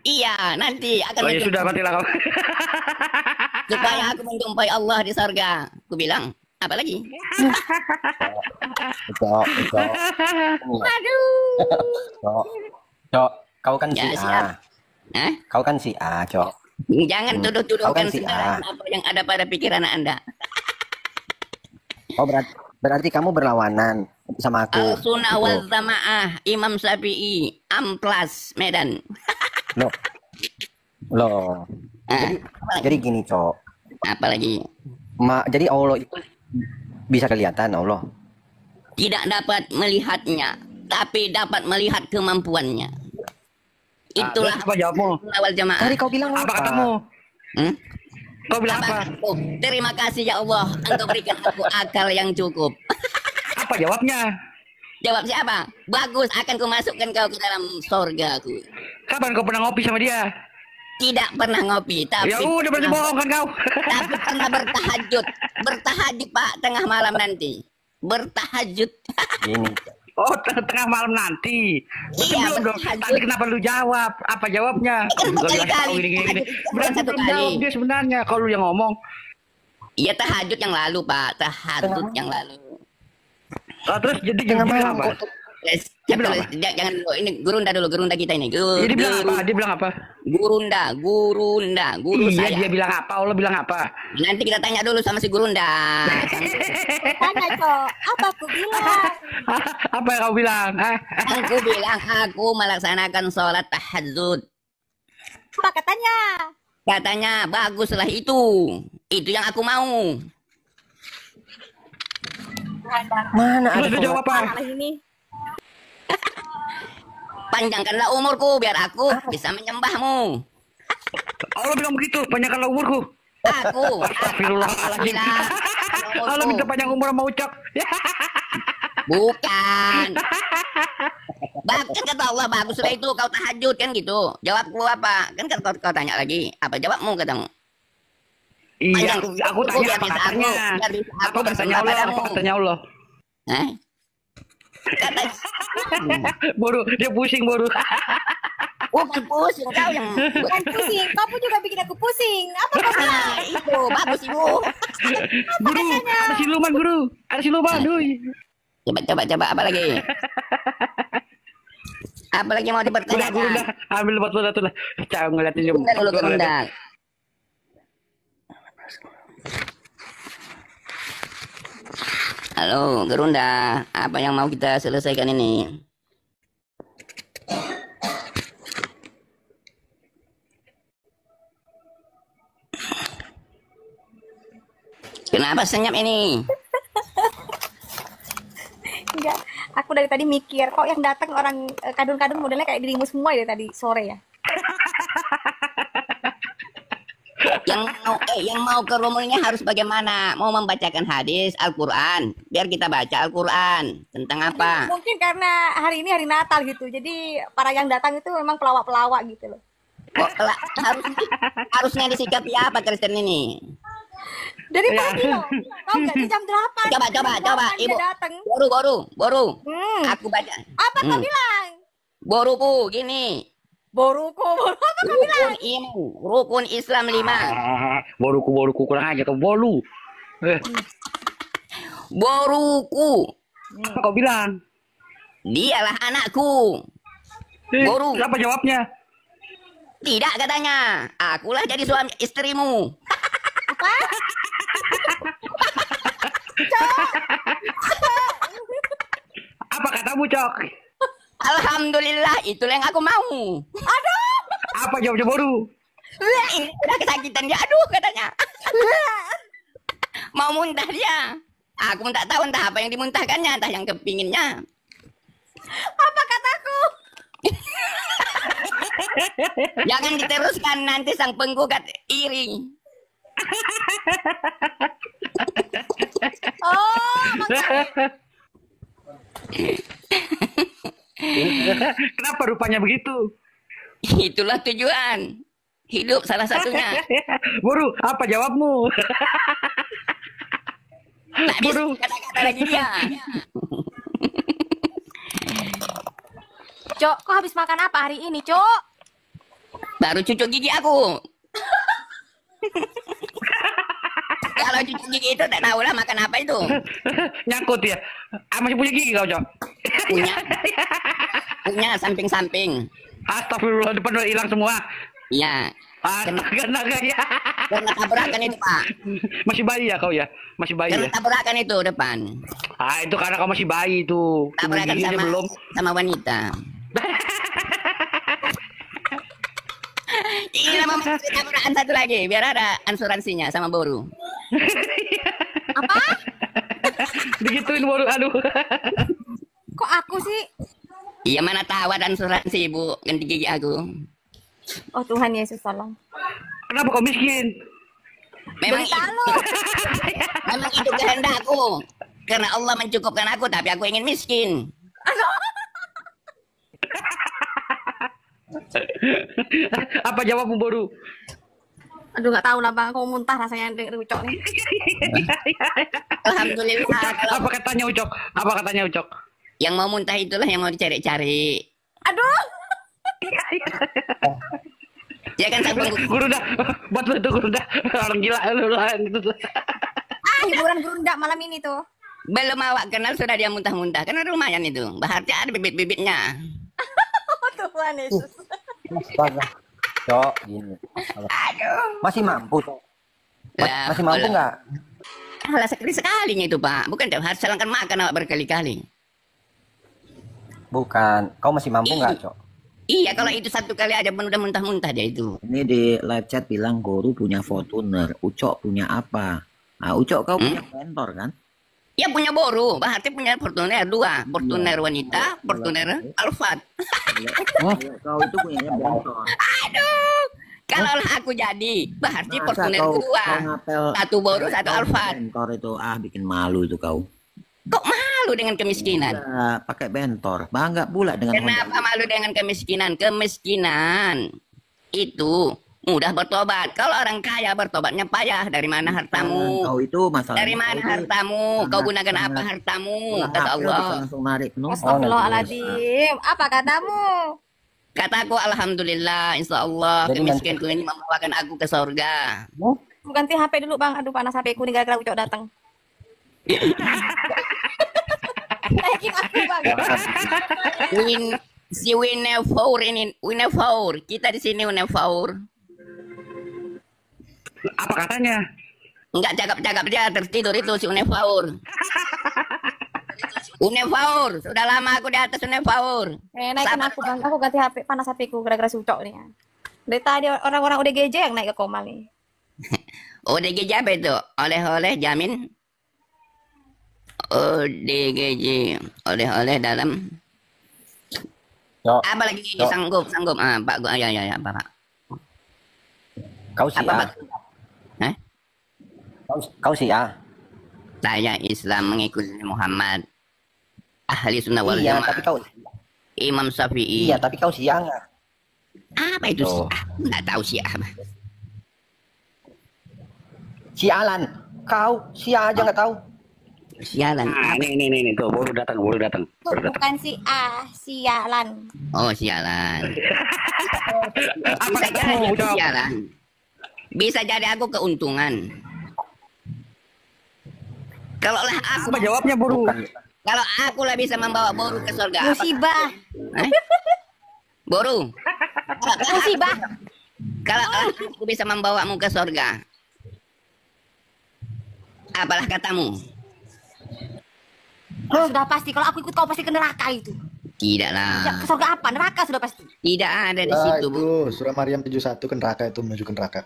Speaker 2: Iya, nanti akan
Speaker 8: Oh ya sudah, matilah kau.
Speaker 2: supaya aku menjumpai Allah di sorga. Aku bilang, apa lagi? Aduh.
Speaker 10: Cok, kau kan
Speaker 2: Ya,
Speaker 10: si
Speaker 2: siap.
Speaker 10: A.
Speaker 2: Hah?
Speaker 10: Kau kan si A, Cok.
Speaker 2: Jangan
Speaker 10: Kau
Speaker 2: tuduh-tuduhkan
Speaker 10: kan si
Speaker 2: sembarangan
Speaker 10: A.
Speaker 2: apa yang ada pada pikiran Anda.
Speaker 10: Oh, berarti kamu berlawanan sama aku.
Speaker 2: Al-Sunnah
Speaker 10: Gitu.
Speaker 2: wal Jamaah, Imam Syafi'i, Amplas, Medan.
Speaker 10: Loh. Jadi gini, Cok.
Speaker 2: Apa lagi?
Speaker 10: Jadi Allah itu bisa kelihatan Allah.
Speaker 2: Tidak dapat melihatnya, tapi dapat melihat kemampuannya. Itulah
Speaker 8: Terus apa jawabmu?
Speaker 2: awal jamaah.
Speaker 10: Tadi kau bilang
Speaker 8: Apa katamu?
Speaker 2: Hmm?
Speaker 8: Kau bilang apa?
Speaker 2: Oh, terima kasih ya Allah, Engkau berikan aku akal yang cukup.
Speaker 8: Apa jawabnya?
Speaker 2: Jawab siapa? Bagus, akan kumasukkan kau ke dalam surgaku.
Speaker 8: Kapan kau pernah ngopi sama dia?
Speaker 2: Tidak pernah ngopi, tapi
Speaker 8: Ya udah berarti bohong kan kau.
Speaker 2: tapi pernah bertahajud. Bertahajud Pak, tengah malam nanti. Bertahajud.
Speaker 10: Gini.
Speaker 8: Oh, tengah malam nanti.
Speaker 2: Iya,
Speaker 8: Belum dong.
Speaker 2: bertahajud.
Speaker 8: Tadi kenapa lu jawab? Apa jawabnya?
Speaker 2: Kan
Speaker 8: Gua
Speaker 2: berkali-kali.
Speaker 8: bilang kau gini-gini. Berarti
Speaker 2: Satu
Speaker 8: belum
Speaker 2: kali.
Speaker 8: jawab dia sebenarnya. Kalau lu yang ngomong.
Speaker 2: Iya tahajud yang lalu Pak, tahajud yang lalu.
Speaker 8: Oh, terus jadi
Speaker 10: Tengah
Speaker 8: bilang
Speaker 10: malam.
Speaker 8: apa?
Speaker 2: Dia bilang apa? Jangan dulu, ini gurunda dulu, gurunda kita ini.
Speaker 8: Jadi bilang apa? Dia bilang apa?
Speaker 2: Gurunda, guru
Speaker 8: Iya,
Speaker 2: saya.
Speaker 8: dia bilang apa? Allah bilang apa?
Speaker 2: Nanti kita tanya dulu sama si gurunda.
Speaker 7: Tanya, Cok. Apa aku bilang?
Speaker 8: Apa yang kau bilang?
Speaker 2: Aku bilang aku melaksanakan sholat tahajud.
Speaker 7: Apa katanya?
Speaker 2: Katanya baguslah itu. Itu yang aku mau.
Speaker 10: Mana ada
Speaker 8: Terus dia jawab apa?
Speaker 7: Malah ini.
Speaker 2: Panjangkanlah umurku biar aku bisa menyembahmu.
Speaker 8: Allah bilang begitu, panjangkanlah umurku.
Speaker 2: Aku
Speaker 8: Astagfirullahaladzim. Allah minta panjang umur sama Ucok.
Speaker 2: Bukan. Bahkan kata Allah baguslah itu kau tahajud kan gitu. Jawabku apa? Kan kau tanya lagi. Apa jawabmu katamu?
Speaker 8: Iya,
Speaker 2: Panjang
Speaker 8: aku
Speaker 2: umurku
Speaker 8: tanya
Speaker 2: biar
Speaker 8: apa
Speaker 2: bisa
Speaker 8: katanya.
Speaker 2: biar bisa
Speaker 8: Apa katanya
Speaker 2: bersembah
Speaker 8: Allah?
Speaker 2: padamu.
Speaker 8: Apa katanya Allah?
Speaker 2: Hah? Katanya
Speaker 8: Bodoh, dia pusing bodoh.
Speaker 2: bukan pusing kau yang
Speaker 7: Bukan pusing. Kamu juga bikin aku pusing. Apa kau bilang?
Speaker 2: Nah, itu bagus ibu.
Speaker 8: Guru, ada siluman guru. Ada siluman, doi.
Speaker 2: Coba apa lagi? Apa lagi mau
Speaker 8: Udah, guru
Speaker 2: dipertanyakan?
Speaker 8: dah. Ambil buat tuh lah. Jangan ngeliatin dia.
Speaker 2: Gerunda dulu gerunda. Halo gerunda, apa yang mau kita selesaikan ini? Kenapa senyap ini?
Speaker 7: Enggak. Aku dari tadi mikir, kok yang datang orang kadun-kadun modelnya kayak dirimu semua dari tadi sore ya?
Speaker 11: Yang mau ke rumahnya harus bagaimana? Mau membacakan hadis Al-Quran. Biar kita baca Al-Quran. Tentang apa?
Speaker 7: Mungkin karena hari ini hari Natal gitu. Jadi para yang datang itu memang pelawak-pelawak gitu loh.
Speaker 11: Harusnya disikapi apa Kristen ini?
Speaker 7: Dari pagi loh. Tahu nggak di jam 8.
Speaker 11: Coba Ibu. Boru. Aku baca.
Speaker 7: Apa kau bilang?
Speaker 11: Boruku gini.
Speaker 7: Boruku apa kau bilang?
Speaker 11: Rukun Islam 5.
Speaker 8: Boruku kurang aja kau bolu.
Speaker 11: Boruku.
Speaker 8: Apa kau bilang?
Speaker 11: Dialah anakku. Boru.
Speaker 8: Apa jawabnya?
Speaker 11: Tidak katanya. Akulah jadi suami istrimu.
Speaker 8: Apa katamu, Cok?
Speaker 11: Alhamdulillah, itulah yang aku mau.
Speaker 7: Aduh.
Speaker 8: Apa jawabnya Boru?
Speaker 11: Ini udah kesakitan dia. Aduh katanya. Mau muntah dia. Aku tak tahu entah apa yang dimuntahkannya, entah yang kepinginnya.
Speaker 7: Apa kataku?
Speaker 11: Jangan diteruskan, nanti sang penggugat iri.
Speaker 7: Oh,
Speaker 8: Kenapa rupanya begitu?
Speaker 11: Itulah tujuan hidup salah satunya.
Speaker 8: Boru, apa jawabmu?
Speaker 11: Tak bisa kata-kata lagi dia.
Speaker 7: Cok, kau habis makan apa hari ini, Cok?
Speaker 11: Baru cucuk gigi aku. Kalau cucuk gigi itu tak tahu lah makan apa itu.
Speaker 8: Nyangkut ya. Masih punya gigi kau, Cok?
Speaker 11: Punya samping-samping.
Speaker 8: Astagfirullah, depan udah hilang semua.
Speaker 11: Iya.
Speaker 8: Naga ya.
Speaker 11: Karena tabrakan itu, Pak.
Speaker 8: Masih bayi ya kau ya? Masih bayi
Speaker 11: Karena
Speaker 8: ya?
Speaker 11: tabrakan itu depan.
Speaker 8: Itu karena kau masih bayi itu.
Speaker 11: Tabrakan sama wanita. Ini mau tabrakan satu lagi biar ada asuransinya sama Boru.
Speaker 7: Apa?
Speaker 8: Digituin Boru, aduh.
Speaker 7: Kok aku sih?
Speaker 11: Iya mana tahu ada asuransi Bu ganti gigi aku.
Speaker 7: Oh Tuhan Yesus tolong.
Speaker 8: Kenapa kau miskin?
Speaker 11: Memang itu kehendakku. Karena Allah mencukupkan aku, tapi aku ingin miskin.
Speaker 8: Apa jawabmu Boru?
Speaker 7: Aduh nggak tahu lah bang, kau muntah rasanya dari Ucok nih.
Speaker 11: Alhamdulillah.
Speaker 8: Apa katanya Ucok? Apa katanya Ucok?
Speaker 11: Yang mau muntah itulah yang mau dicari-cari.
Speaker 7: Aduh.
Speaker 11: Ya kan
Speaker 8: guru dah, buat lu itu guru dah, orang gila lu lah gitu.
Speaker 7: Hiburan gerunda malam ini tuh.
Speaker 11: Belum awak kenal sudah dia muntah-muntah, kan lumayan itu. Berarti ada bibit-bibitnya.
Speaker 7: Tuhan Yesus.
Speaker 10: Cok, gini. Masih mampu, Cok? Masih mampu nggak?
Speaker 11: Alah sekali-sekalinya itu Pak, bukan tiap hari selangkan makan awak berkali-kali.
Speaker 10: Bukan, kau masih mampu nggak, Cok?
Speaker 11: Iya, kalau itu satu kali aja udah muntah-muntah dia itu.
Speaker 6: Ini di live chat bilang Boru punya Fortuner, Ucok punya apa? Nah, Ucok kau punya mentor kan?
Speaker 11: Ya punya Boru, berarti punya Fortuner 2, Fortuner wanita, Fortuner Alphard.
Speaker 6: Kau itu punyanya mentor.
Speaker 11: Aduh, kalau aku jadi, berarti Fortuner kedua, satu Boru, satu Alphard.
Speaker 6: Mentor itu bikin malu itu kau.
Speaker 11: Kok malu dengan kemiskinan?
Speaker 6: Ya, pakai bentor, bangga pula dengan.
Speaker 11: Kenapa malu dengan kemiskinan? Kemiskinan itu mudah bertobat. Kalau orang kaya bertobatnya payah. Dari mana hartamu?
Speaker 6: Kau itu masalah.
Speaker 11: Dari mana hartamu? Kau gunakan apa hartamu? Kata Allah.
Speaker 6: Langsung narik.
Speaker 7: Astagfirullahaladzim. Apa katamu?
Speaker 11: Kataku alhamdulillah, insya Allah kemiskinku ini membawakan aku ke surga.
Speaker 7: Ganti HP dulu bang. Aduh panas HP ku nih gara-gara Ucok datang. Naikin aku bang.
Speaker 11: Si Winefour ini, Winefour, kita di sini Winefour.
Speaker 8: Apa katanya?
Speaker 11: Enggak cakap-cakap dia tertidur itu si Winefour. Winefour, sudah lama aku di atas Winefour.
Speaker 7: Naikin aku bang, aku ganti HP, panas HP ku gara-gara si Ucok nih. Dari tadi orang-orang UDGJ yang naik ke Komal nih.
Speaker 11: ODGJ apa itu? Oleh-oleh jamin. ODGJ, oleh-oleh dalam. Apa lagi sanggup? Pak, ya, Pak.
Speaker 10: Kau siap? Kau Syiah.
Speaker 11: Saya Islam mengikuti Muhammad. Ahli sunnah wal
Speaker 10: Iya,
Speaker 11: jamaah.
Speaker 10: tapi kau
Speaker 11: Imam Syafi'i.
Speaker 10: Iya, tapi kau Syiah nggak?
Speaker 11: Apa itu
Speaker 10: Oh.
Speaker 11: Syiah? Nggak tahu Syiah apa.
Speaker 10: Sialan. Kau Syiah aja nggak tahu.
Speaker 11: Sialan.
Speaker 8: Nih, tuh baru datang.
Speaker 7: Bukan si A, sialan.
Speaker 11: Oh, sialan. Bisa jadi aku sialan. Bisa jadi aku keuntungan. Kalau lah aku
Speaker 8: Apa jawabnya, Buru?
Speaker 11: Kalau aku lah bisa membawa Boru ke surga.
Speaker 7: Musibah.
Speaker 11: Boru.
Speaker 7: Musibah.
Speaker 11: Kalau aku bisa membawamu ke surga. Apalah katamu?
Speaker 7: Sudah pasti kalau aku ikut kau pasti ke neraka itu.
Speaker 11: Tidaklah.
Speaker 7: Ke surga apa? Neraka sudah pasti.
Speaker 11: Tidak ada di situ, Bu.
Speaker 9: Surah Maryam 71 ke neraka itu menuju ke neraka.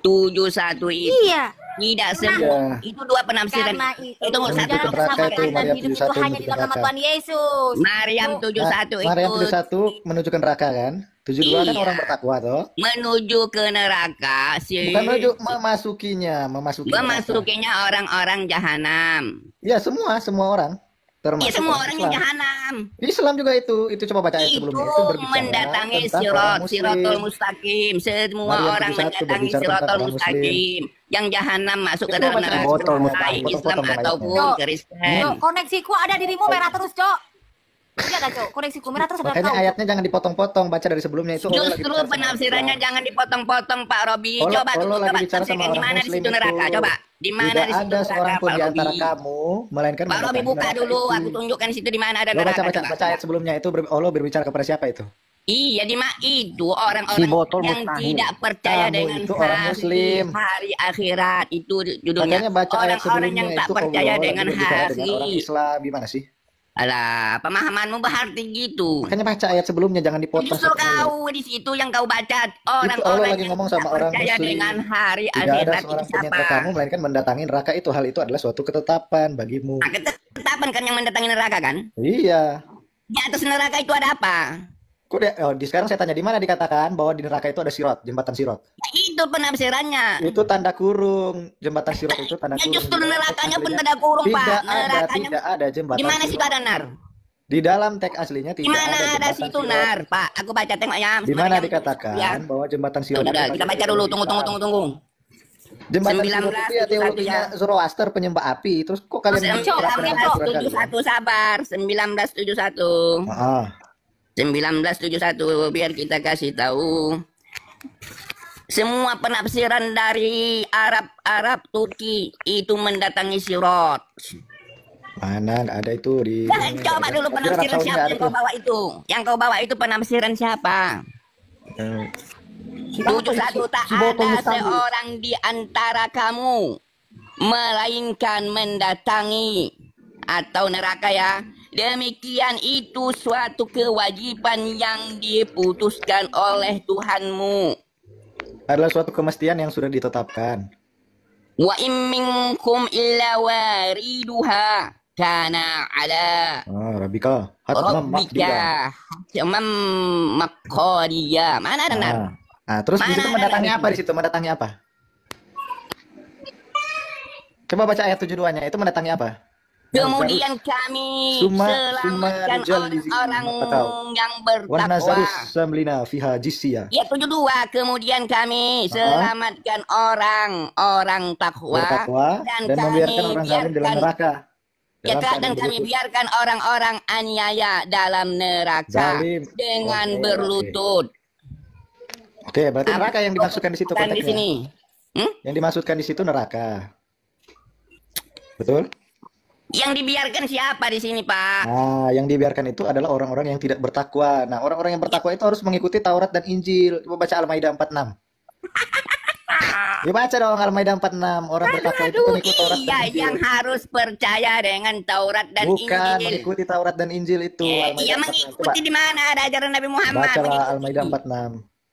Speaker 11: 71 itu.
Speaker 7: Iya.
Speaker 11: Tidak semua.
Speaker 9: Iya.
Speaker 11: Itu dua penafsiran.
Speaker 7: Karena itu
Speaker 11: Itu
Speaker 9: Menuju
Speaker 11: satu.
Speaker 9: ke neraka itu Maryam
Speaker 7: hidup itu
Speaker 9: 71
Speaker 7: hanya
Speaker 9: menuju
Speaker 7: di
Speaker 9: ke
Speaker 7: dalam nama
Speaker 9: neraka.
Speaker 7: Tuhan Yesus.
Speaker 11: Mariam 71
Speaker 9: Maryam
Speaker 11: itu
Speaker 9: 71 menuju ke neraka kan? 72 kan
Speaker 11: Iya.
Speaker 9: orang bertakwa toh?
Speaker 11: menuju ke neraka sih.
Speaker 9: Bukan menuju, memasuki neraka.
Speaker 11: Memasukinya orang-orang jahanam.
Speaker 9: Ya semua orang. Termasuk
Speaker 11: Ya semua
Speaker 9: orang
Speaker 11: orangnya
Speaker 9: Islam.
Speaker 11: jahanam.
Speaker 9: Islam juga itu coba baca ayat
Speaker 11: Itu
Speaker 9: sebelumnya itu berbicara
Speaker 11: mendatangi
Speaker 9: tentang orang muslim.
Speaker 11: siratul mustaqim. Semua
Speaker 9: Maryam
Speaker 11: orang
Speaker 9: 71
Speaker 11: mendatangi
Speaker 9: berbicara tentang
Speaker 11: siratul
Speaker 9: orang muslim.
Speaker 11: mustaqim. Yang jahanam masuk ke
Speaker 9: Itu
Speaker 11: dalam
Speaker 9: baca
Speaker 11: neraka.
Speaker 8: botol
Speaker 11: Baik
Speaker 8: mustaqim.
Speaker 11: Islam
Speaker 9: Potong-potong
Speaker 11: ataupun
Speaker 7: ayatnya.
Speaker 11: Kristen.
Speaker 7: Cok, koneksiku ada dirimu merah terus, Cok. Iya dah, Cok. Koneksiku merah terus sudah
Speaker 9: Makanya
Speaker 7: tahu.
Speaker 9: ayatnya jangan dipotong-potong, baca dari sebelumnya itu. Allah lagi
Speaker 11: Justru
Speaker 9: bicara sama
Speaker 11: penafsirannya
Speaker 9: Islam.
Speaker 11: jangan dipotong-potong Pak Robi.
Speaker 9: Allah-
Speaker 11: Coba
Speaker 9: Allah lagi bicara sama
Speaker 11: tafsirkan di
Speaker 9: orang
Speaker 11: mana di
Speaker 9: muslim
Speaker 11: situ neraka.
Speaker 9: itu.
Speaker 11: Coba. Di mana
Speaker 9: Tidak
Speaker 11: di situ
Speaker 9: ada seorang
Speaker 11: neraka
Speaker 9: pun
Speaker 11: Pak
Speaker 9: di antara
Speaker 11: Robi?
Speaker 9: kamu melainkan
Speaker 11: Pak Robi
Speaker 9: mendatangi
Speaker 11: buka
Speaker 9: neraka
Speaker 11: dulu,
Speaker 9: itu.
Speaker 11: aku tunjukkan di situ di mana ada
Speaker 9: Lo
Speaker 11: neraka.
Speaker 9: baca
Speaker 11: coba.
Speaker 9: ayat sebelumnya itu Allah berbicara kepada siapa itu?
Speaker 11: Iya, itu
Speaker 8: Si
Speaker 11: orang-orang
Speaker 8: botol
Speaker 11: yang
Speaker 8: mustahil.
Speaker 11: tidak percaya
Speaker 9: Kamu
Speaker 11: dengan
Speaker 9: itu orang muslim.
Speaker 11: hari akhirat. Itu judulnya.
Speaker 9: Makanya baca ayat
Speaker 11: Orang-orang yang
Speaker 9: sebelumnya
Speaker 11: tak
Speaker 9: itu
Speaker 11: percaya
Speaker 9: Allah lagi
Speaker 11: dengan
Speaker 9: berbicara dengan orang
Speaker 11: hari.
Speaker 9: Islam gimana sih?
Speaker 11: Alah, pemahamanmu berarti gitu.
Speaker 9: Makanya baca ayat sebelumnya jangan dipotong.
Speaker 11: Justru
Speaker 9: sekali.
Speaker 11: kau di situ yang kau baca
Speaker 9: Allah
Speaker 11: orang-orang
Speaker 9: lagi
Speaker 11: yang
Speaker 9: ngomong
Speaker 11: tidak
Speaker 9: sama orang
Speaker 11: percaya
Speaker 9: muslim.
Speaker 11: dengan hari
Speaker 9: Tidak ada
Speaker 11: akhirat itu
Speaker 9: seorang pun di
Speaker 11: siapa?
Speaker 9: antara kamu melainkan mendatangi neraka itu. Hal itu adalah suatu ketetapan bagimu.
Speaker 11: Nah, ketetapan kan yang mendatangi neraka kan?
Speaker 9: Iya.
Speaker 11: Di atas neraka itu ada apa?
Speaker 9: Kok sekarang saya tanya di mana dikatakan bahwa di neraka itu ada sirot, jembatan sirot.
Speaker 11: Ya, itu penafsirannya.
Speaker 9: Itu tanda kurung, jembatan sirot itu tanda
Speaker 11: Ya
Speaker 9: kurung.
Speaker 11: justru nerakanya pun tanda kurung, Pak.
Speaker 9: Tidak ada,
Speaker 11: Nerakanya
Speaker 9: tidak ada jembatan.
Speaker 11: di mana situ
Speaker 9: sirot.
Speaker 11: ada nar?
Speaker 9: Di dalam teks aslinya
Speaker 11: Di
Speaker 9: tidak
Speaker 11: mana ada
Speaker 9: jembatan
Speaker 11: situ
Speaker 9: sirot.
Speaker 11: nar, Pak? Aku baca tengok ya.
Speaker 9: Di mana
Speaker 11: Yang-
Speaker 9: dikatakan
Speaker 11: ya.
Speaker 9: bahwa jembatan sirot.
Speaker 11: Udah,
Speaker 9: itu
Speaker 11: kita baca dulu. Tunggu.
Speaker 9: Jembatan
Speaker 11: 19
Speaker 9: sirot itu ya teologinya Zoroaster penyembah api. Terus kok kalian
Speaker 7: Cok,
Speaker 9: menerapkan
Speaker 7: Cok.
Speaker 9: aturan kalian?
Speaker 11: 1971 sabar. 1971.
Speaker 9: Ah,
Speaker 11: 1971 biar kita kasih tahu. Semua penafsiran dari Arab Turki itu mendatangi sirot.
Speaker 9: mana ada itu di.
Speaker 11: Coba dulu penafsiran
Speaker 9: Arab Saudi
Speaker 11: siapa
Speaker 9: ada
Speaker 11: yang
Speaker 9: tuh.
Speaker 11: kau bawa itu? Yang kau bawa itu penafsiran siapa? 71 tak
Speaker 10: Si botol
Speaker 11: ada
Speaker 10: mustahil.
Speaker 11: seorang di antara kamu melainkan mendatangi atau neraka ya. Demikian itu suatu kewajiban yang diputuskan oleh Tuhanmu.
Speaker 9: Adalah suatu kemestian yang sudah ditetapkan.
Speaker 11: Wa in minkum illa wariduha kana ala
Speaker 9: Rabbika hatmam maqdiya.
Speaker 11: Rabbika maqdiya. Mana ada nar?
Speaker 9: Terus di
Speaker 11: Mana
Speaker 9: situ
Speaker 11: ada
Speaker 9: mendatangi
Speaker 11: lagi?
Speaker 9: apa di situ? Mendatangi apa? Coba baca ayat 72-nya. Itu mendatangi apa?
Speaker 11: Kemudian kami
Speaker 9: Suma
Speaker 11: selamatkan
Speaker 9: rijal
Speaker 11: orang-orang yang
Speaker 9: Wan
Speaker 11: bertakwa.
Speaker 9: nazarus samlina fiha jisya.
Speaker 11: Ya 72. Kemudian kami selamatkan orang-orang takwa
Speaker 9: Bertakwa dan membiarkan orang zalim dalam neraka.
Speaker 11: Ya,
Speaker 9: Dalam
Speaker 11: Kak, dan
Speaker 9: keadaan
Speaker 11: kami
Speaker 9: berlutut.
Speaker 11: biarkan orang-orang aniaya dalam neraka
Speaker 9: Zalim.
Speaker 11: dengan
Speaker 9: Oke,
Speaker 11: berlutut.
Speaker 9: Oke, berarti
Speaker 11: Apa
Speaker 9: neraka yang dimaksudkan di situ
Speaker 11: Dan di
Speaker 9: konteksnya.
Speaker 11: sini.
Speaker 9: Yang dimaksudkan di situ neraka. Betul?
Speaker 11: Yang dibiarkan siapa di sini, Pak?
Speaker 9: Nah, yang dibiarkan itu adalah orang-orang yang tidak bertakwa. Nah, orang-orang yang bertakwa itu harus mengikuti Taurat dan Injil. Coba baca Al-Maidah 46. Ya baca dong Al-Maidah 46. Orang bertakwa itu mengikuti Taurat
Speaker 11: Iya,
Speaker 9: dan Injil.
Speaker 11: yang harus percaya dengan Taurat dan
Speaker 9: Bukan
Speaker 11: Injil.
Speaker 9: mengikuti Taurat dan Injil itu.
Speaker 11: Iya, mengikuti di mana ada ajaran Nabi Muhammad.
Speaker 9: Bacalah
Speaker 11: Mengikuti.
Speaker 9: Al-Maidah 46.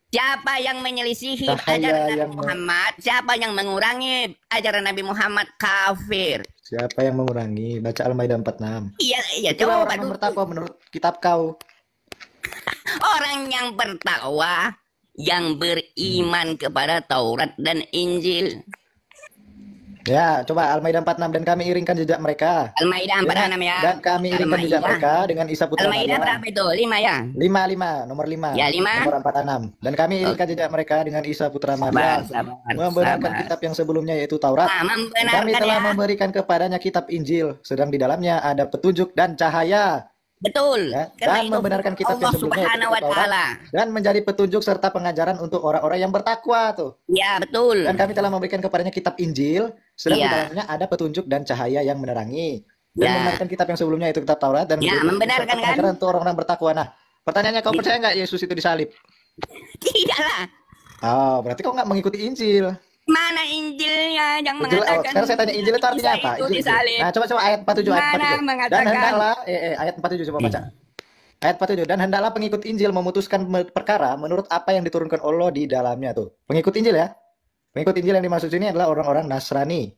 Speaker 11: Siapa yang menyelisihi
Speaker 9: Cahaya
Speaker 11: ajaran Nabi
Speaker 9: yang
Speaker 11: Muhammad, siapa yang mengurangi ajaran Nabi Muhammad, kafir.
Speaker 9: Siapa yang mengurangi? Baca Al-Maidah 46.
Speaker 11: Iya,
Speaker 9: Itulah
Speaker 11: coba
Speaker 9: orang yang
Speaker 11: dulu.
Speaker 9: bertakwa menurut kitab kau.
Speaker 11: Orang yang bertakwa, yang beriman kepada Taurat dan Injil.
Speaker 9: Ya, coba Al-Maidah 46 dan kami iringkan jejak mereka.
Speaker 11: Al-Maidah 46 ya.
Speaker 9: Dan kami iringkan jejak mereka dengan Isa putra
Speaker 11: Al-Maidah berapa itu? 5 ya?
Speaker 9: 5, nomor 5.
Speaker 11: Ya, 5.
Speaker 9: Nomor 46. Dan kami iringkan jejak mereka dengan Isa putra Maryam. Membenarkan kitab yang sebelumnya yaitu Taurat. Kami telah memberikan kepadanya kitab Injil, sedang di dalamnya ada petunjuk dan cahaya.
Speaker 11: Betul.
Speaker 9: Ya, dan membenarkan kitab yang sebelumnya
Speaker 11: Subhanahu wa ta'ala.
Speaker 9: Dan menjadi petunjuk serta pengajaran untuk orang-orang yang bertakwa tuh.
Speaker 11: Ya, betul.
Speaker 9: Dan kami telah memberikan kepadanya kitab Injil, sedang di dalamnya ada petunjuk dan cahaya yang menerangi. Dan membenarkan kitab yang sebelumnya itu kitab Taurat dan
Speaker 11: membenarkan kan?
Speaker 9: Untuk orang-orang bertakwa. Nah, pertanyaannya, kau percaya nggak Yesus itu disalib?
Speaker 11: Tidaklah.
Speaker 9: Oh, berarti kau nggak mengikuti Injil.
Speaker 11: Mana Injilnya yang
Speaker 9: Injil,
Speaker 11: mengatakan?
Speaker 9: sekarang saya tanya Injil itu artinya apa? Injil. Nah, coba ayat 47 ayat 47.
Speaker 11: Mengatakan?
Speaker 9: Dan hendaklah ayat 47 coba baca. Ayat 47, dan hendaklah pengikut Injil memutuskan perkara menurut apa yang diturunkan Allah di dalamnya tuh. Pengikut Injil ya. Pengikut Injil yang dimaksud ini adalah orang-orang Nasrani.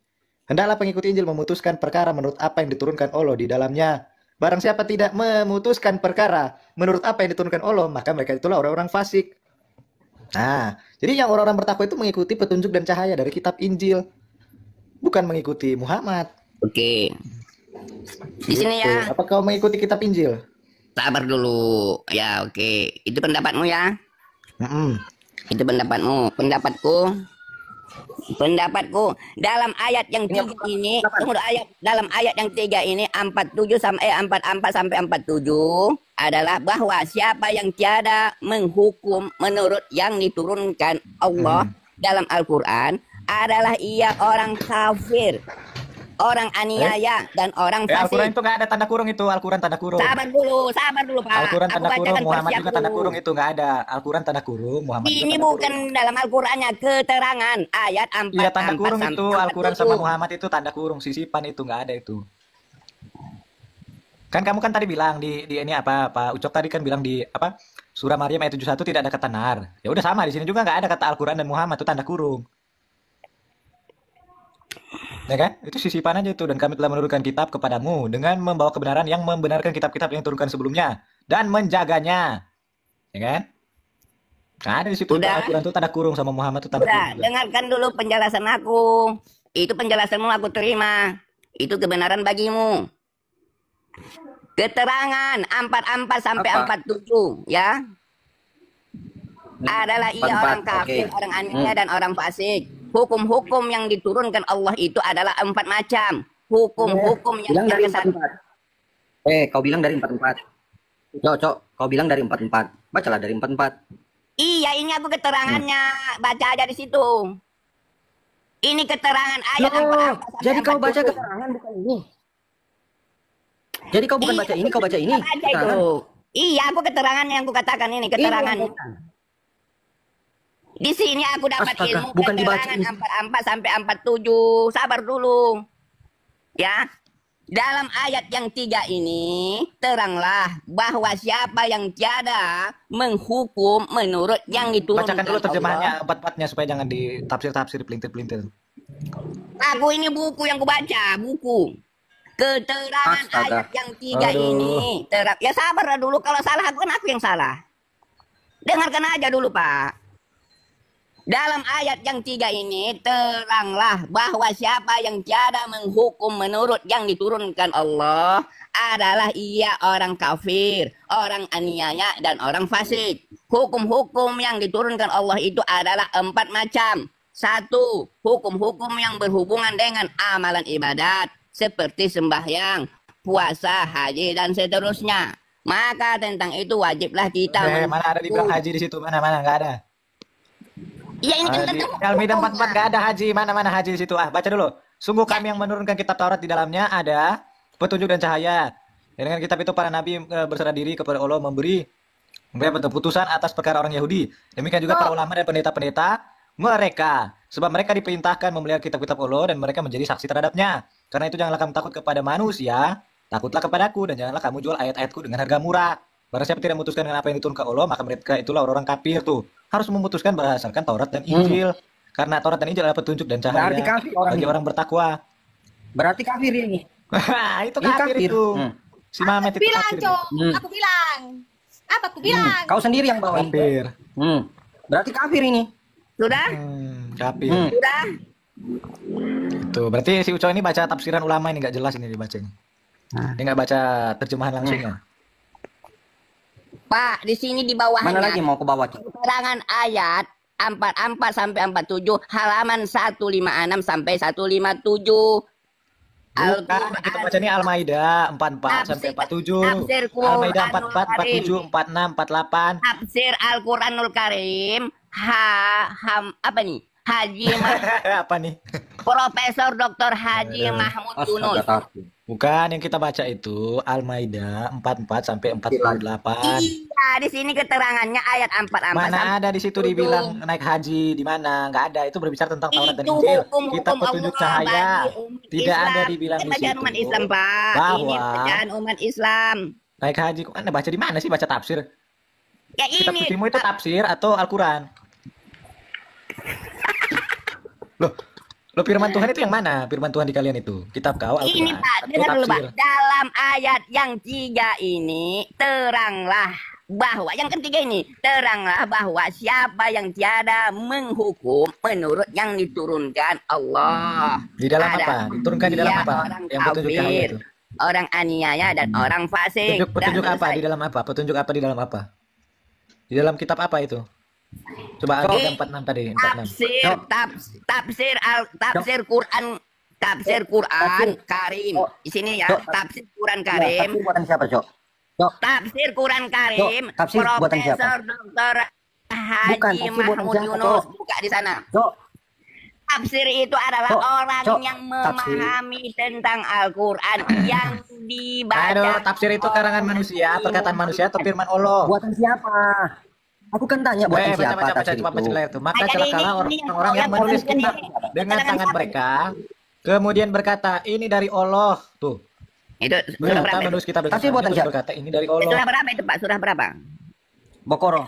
Speaker 9: Hendaklah pengikut Injil memutuskan perkara menurut apa yang diturunkan Allah di dalamnya. Barang siapa tidak memutuskan perkara menurut apa yang diturunkan Allah, maka mereka itulah orang-orang fasik. Nah, jadi yang orang-orang bertakwa itu mengikuti petunjuk dan cahaya dari kitab Injil, bukan mengikuti Muhammad.
Speaker 11: Oke. Di sini ya.
Speaker 9: Apa kau mengikuti kitab Injil?
Speaker 11: Sabar dulu. Ya, oke. Itu pendapatmu ya. Itu pendapatmu. Pendapatku dalam ayat yang 3 ini, dalam ayat yang 3 ini 47 sampai 44 sampai 47 adalah bahwa siapa yang tiada menghukum menurut yang diturunkan Allah dalam Al-Qur'an adalah ia orang kafir, orang aniaya dan orang fasik.
Speaker 9: Al-Quran itu nggak ada tanda kurung itu, Al-Quran tanda kurung.
Speaker 11: Sabar dulu Pak.
Speaker 9: Al-Quran tanda kurung, Muhammad juga tanda
Speaker 11: dulu.
Speaker 9: kurung itu nggak ada. Al-Quran tanda kurung, Muhammad juga
Speaker 11: Ini
Speaker 9: tanda
Speaker 11: bukan
Speaker 9: kurung.
Speaker 11: dalam Al-Qurannya keterangan ayat 4.
Speaker 9: Iya tanda kurung itu, Al-Quran sama Muhammad itu tanda kurung, sisipan itu nggak ada itu. Kan kamu kan tadi bilang di ini apa Ucok tadi kan bilang di apa surah Maryam ayat 71 tidak ada kata nar. Ya udah sama di sini juga nggak ada kata Al-Quran dan Muhammad itu tanda kurung. Ya kan? Itu sisipan aja itu. Dan kami telah menurunkan kitab kepadamu dengan membawa kebenaran yang membenarkan kitab-kitab yang diturunkan sebelumnya dan menjaganya. Ya kan? Nah, ada di situ Al-Quran itu tanda kurung sama Muhammad itu tanda kurung.
Speaker 11: Dengarkan dulu penjelasan aku. Itu penjelasanmu aku terima. Itu kebenaran bagimu. Keterangan 44 sampai 47 ya. Adalah ia orang kafir, orang aniaya dan orang fasik. Hukum-hukum yang diturunkan Allah itu adalah 4 macam. Hukum-hukum yang
Speaker 10: bilang dari
Speaker 11: kesat.
Speaker 10: 44. Kau bilang dari 44. Cok, kau bilang dari 44. Bacalah dari 44.
Speaker 11: Iya, ini aku keterangannya. Baca aja di situ. Ini keterangan ayat 44.
Speaker 10: Jadi kau baca keterangan bukan ini. Jadi kau bukan baca ini, kau baca ini.
Speaker 11: Baca itu. Iya, aku keterangannya yang aku katakan ini keterangannya. Di sini aku dapat ilmu
Speaker 10: bukan dibaca
Speaker 11: keterangan 44 sampai 47. Sabar dulu. Ya. Dalam ayat yang 3 ini, teranglah bahwa siapa yang tiada menghukum menurut yang diturunkan
Speaker 9: Bacakan dulu terjemahannya
Speaker 11: Allah.
Speaker 9: 44-nya supaya jangan ditafsir-tafsir pelintir-pelintir.
Speaker 11: Aku ini buku yang kubaca, buku. Keterangan ayat yang 3 ini. Ya sabar dulu, kalau salah aku kan aku yang salah. Dengarkan aja dulu, Pak. Dalam ayat yang 3 ini, teranglah bahwa siapa yang tiada menghukum menurut yang diturunkan Allah adalah ia orang kafir, orang aniaya, dan orang fasik. Hukum-hukum yang diturunkan Allah itu adalah 4 macam. 1. Hukum-hukum yang berhubungan dengan amalan ibadat, seperti sembahyang, puasa, haji, dan seterusnya. Maka tentang itu wajiblah kita
Speaker 9: Mana ada dibilang haji di situ? Mana nggak ada.
Speaker 11: Iya ini kan tentu.
Speaker 9: Al-Maidah 44 nggak ada haji. Mana haji di situ? Baca dulu. Sungguh kami yang menurunkan kitab Taurat di dalamnya ada petunjuk dan cahaya. Ya, dengan kitab itu para nabi berserah diri kepada Allah memberi keputusan atas perkara orang Yahudi. Demikian juga para ulama dan pendeta-pendeta mereka. Sebab mereka diperintahkan memelihara kitab-kitab Allah dan mereka menjadi saksi terhadapnya. Karena itu janganlah kamu takut kepada manusia, takutlah kepadaku, dan janganlah kamu jual ayat-ayatku dengan harga murah. Barang siapa tidak memutuskan dengan apa yang diturunkan Allah, maka mereka itulah orang-orang kafir tuh. Harus memutuskan berdasarkan Taurat dan Injil. Karena Taurat dan Injil adalah petunjuk dan cahaya
Speaker 10: Berarti kafir orang
Speaker 9: bagi
Speaker 10: ini.
Speaker 9: orang bertakwa.
Speaker 10: Berarti kafir ini.
Speaker 9: Itu kafir itu. Si Mamet itu
Speaker 7: Bilang,
Speaker 9: kafir.
Speaker 7: Cok. Aku bilang. Apa aku bilang?
Speaker 10: Kau sendiri yang bawa ini.
Speaker 9: Kafir.
Speaker 10: Berarti kafir ini.
Speaker 11: Sudah?
Speaker 9: Kafir.
Speaker 11: Sudah?
Speaker 9: Itu berarti si Uco ini baca tafsiran ulama ini nggak jelas ini dibacanya. Dia nggak baca terjemahan langsungnya.
Speaker 11: Pak, di sini di
Speaker 10: Mana
Speaker 11: bawahnya.
Speaker 10: lagi mau ke bawah, Cok?
Speaker 11: Keterangan ayat 44 sampai 47, halaman 156 sampai 157.
Speaker 9: Bukan, kita baca ini Al-Maidah 44 sampai 47.
Speaker 11: Tafsir
Speaker 9: Al-Maidah
Speaker 11: Quranul
Speaker 9: 44, 47, 46, 48.
Speaker 11: Tafsir Al-Quranul Karim, apa nih? Haji
Speaker 9: Apa nih?
Speaker 11: Profesor Dr. Haji Mahmud Yunus.
Speaker 9: Bukan, yang kita baca itu Al-Maidah 44 sampai 48.
Speaker 11: Iya, di sini keterangannya ayat 44.
Speaker 9: Mana ada di situ dibilang naik haji, di mana? Nggak ada, itu berbicara tentang Taurat dan
Speaker 11: Itu
Speaker 9: Injil.
Speaker 11: hukum-hukum
Speaker 9: Kitab petunjuk
Speaker 11: Allah
Speaker 9: cahaya.
Speaker 11: bagi umat
Speaker 9: Tidak ada
Speaker 11: Islam.
Speaker 9: dibilang
Speaker 11: Ini
Speaker 9: di
Speaker 11: bacaan
Speaker 9: situ.
Speaker 11: umat Islam, Pak. Ini
Speaker 9: Bahwa
Speaker 11: bacaan umat Islam.
Speaker 9: naik haji, kok Anda baca di mana sih, baca tafsir?
Speaker 11: Ya
Speaker 9: Kitab
Speaker 11: ini.
Speaker 9: sucimu itu tafsir atau Al-Quran? Loh, firman Tuhan itu yang mana? Firman Tuhan di kalian itu? Kitab kau, Al-Quran,
Speaker 11: Ini Pak,
Speaker 9: atau
Speaker 11: dengar dulu Pak.
Speaker 9: tafsir?
Speaker 11: Dalam ayat yang 3 ini, teranglah bahwa, yang ketiga ini, teranglah bahwa siapa yang tiada menghukum menurut yang diturunkan Allah.
Speaker 9: Di dalam apa? Diturunkan di dalam
Speaker 11: Iya,
Speaker 9: apa?
Speaker 11: orang
Speaker 9: Yang petunjuk cahaya
Speaker 11: kafir,
Speaker 9: itu.
Speaker 11: orang aniaya, dan orang fasik.
Speaker 9: Petunjuk
Speaker 11: Dan
Speaker 9: apa? Di dalam apa? Petunjuk apa di dalam apa? Di dalam kitab apa itu? Coba Al-Maidah 46 tadi, 46.
Speaker 11: Tafsir Quran Karim. Di sini ya, tafsir Quran Karim.
Speaker 10: Tafsir buatan siapa, Cok?
Speaker 11: Tafsir Quran Karim,
Speaker 10: tafsir buatan siapa?
Speaker 11: Profesor Dr.
Speaker 10: Bukan,
Speaker 11: Haji
Speaker 10: tafsir buatan
Speaker 11: Mahmud
Speaker 10: siapa,
Speaker 11: Yunus,
Speaker 10: Cok?
Speaker 11: buka di sana.
Speaker 10: Cok,
Speaker 11: Tafsir itu adalah
Speaker 10: Cok,
Speaker 11: orang
Speaker 10: Cok,
Speaker 11: yang
Speaker 10: tafsir.
Speaker 11: memahami tentang Al-Quran yang dibaca.
Speaker 9: Aduh, tafsir itu karangan manusia, perkataan manusia atau firman Allah?
Speaker 10: buatan siapa? Aku kan tanya buatan siapa
Speaker 9: baca,
Speaker 10: tafsir
Speaker 9: coba baca
Speaker 10: itu.
Speaker 9: itu. Maka
Speaker 11: Jadi
Speaker 9: celakalah
Speaker 11: ini
Speaker 9: orang-orang yang menulis
Speaker 11: buatan
Speaker 9: kitab
Speaker 11: ini.
Speaker 9: dengan
Speaker 11: Keterangan
Speaker 9: tangan
Speaker 11: siapa?
Speaker 9: mereka, kemudian berkata, ini dari Allah. Tuh.
Speaker 11: Itu surah
Speaker 9: Ternyata
Speaker 11: berapa?
Speaker 9: menulis kitab dengan
Speaker 10: Tafsir buatan
Speaker 9: terus
Speaker 10: siapa?
Speaker 9: berkata, ini dari
Speaker 11: Surah
Speaker 9: Allah.
Speaker 11: berapa itu Pak? Surah berapa?
Speaker 10: Bokoro.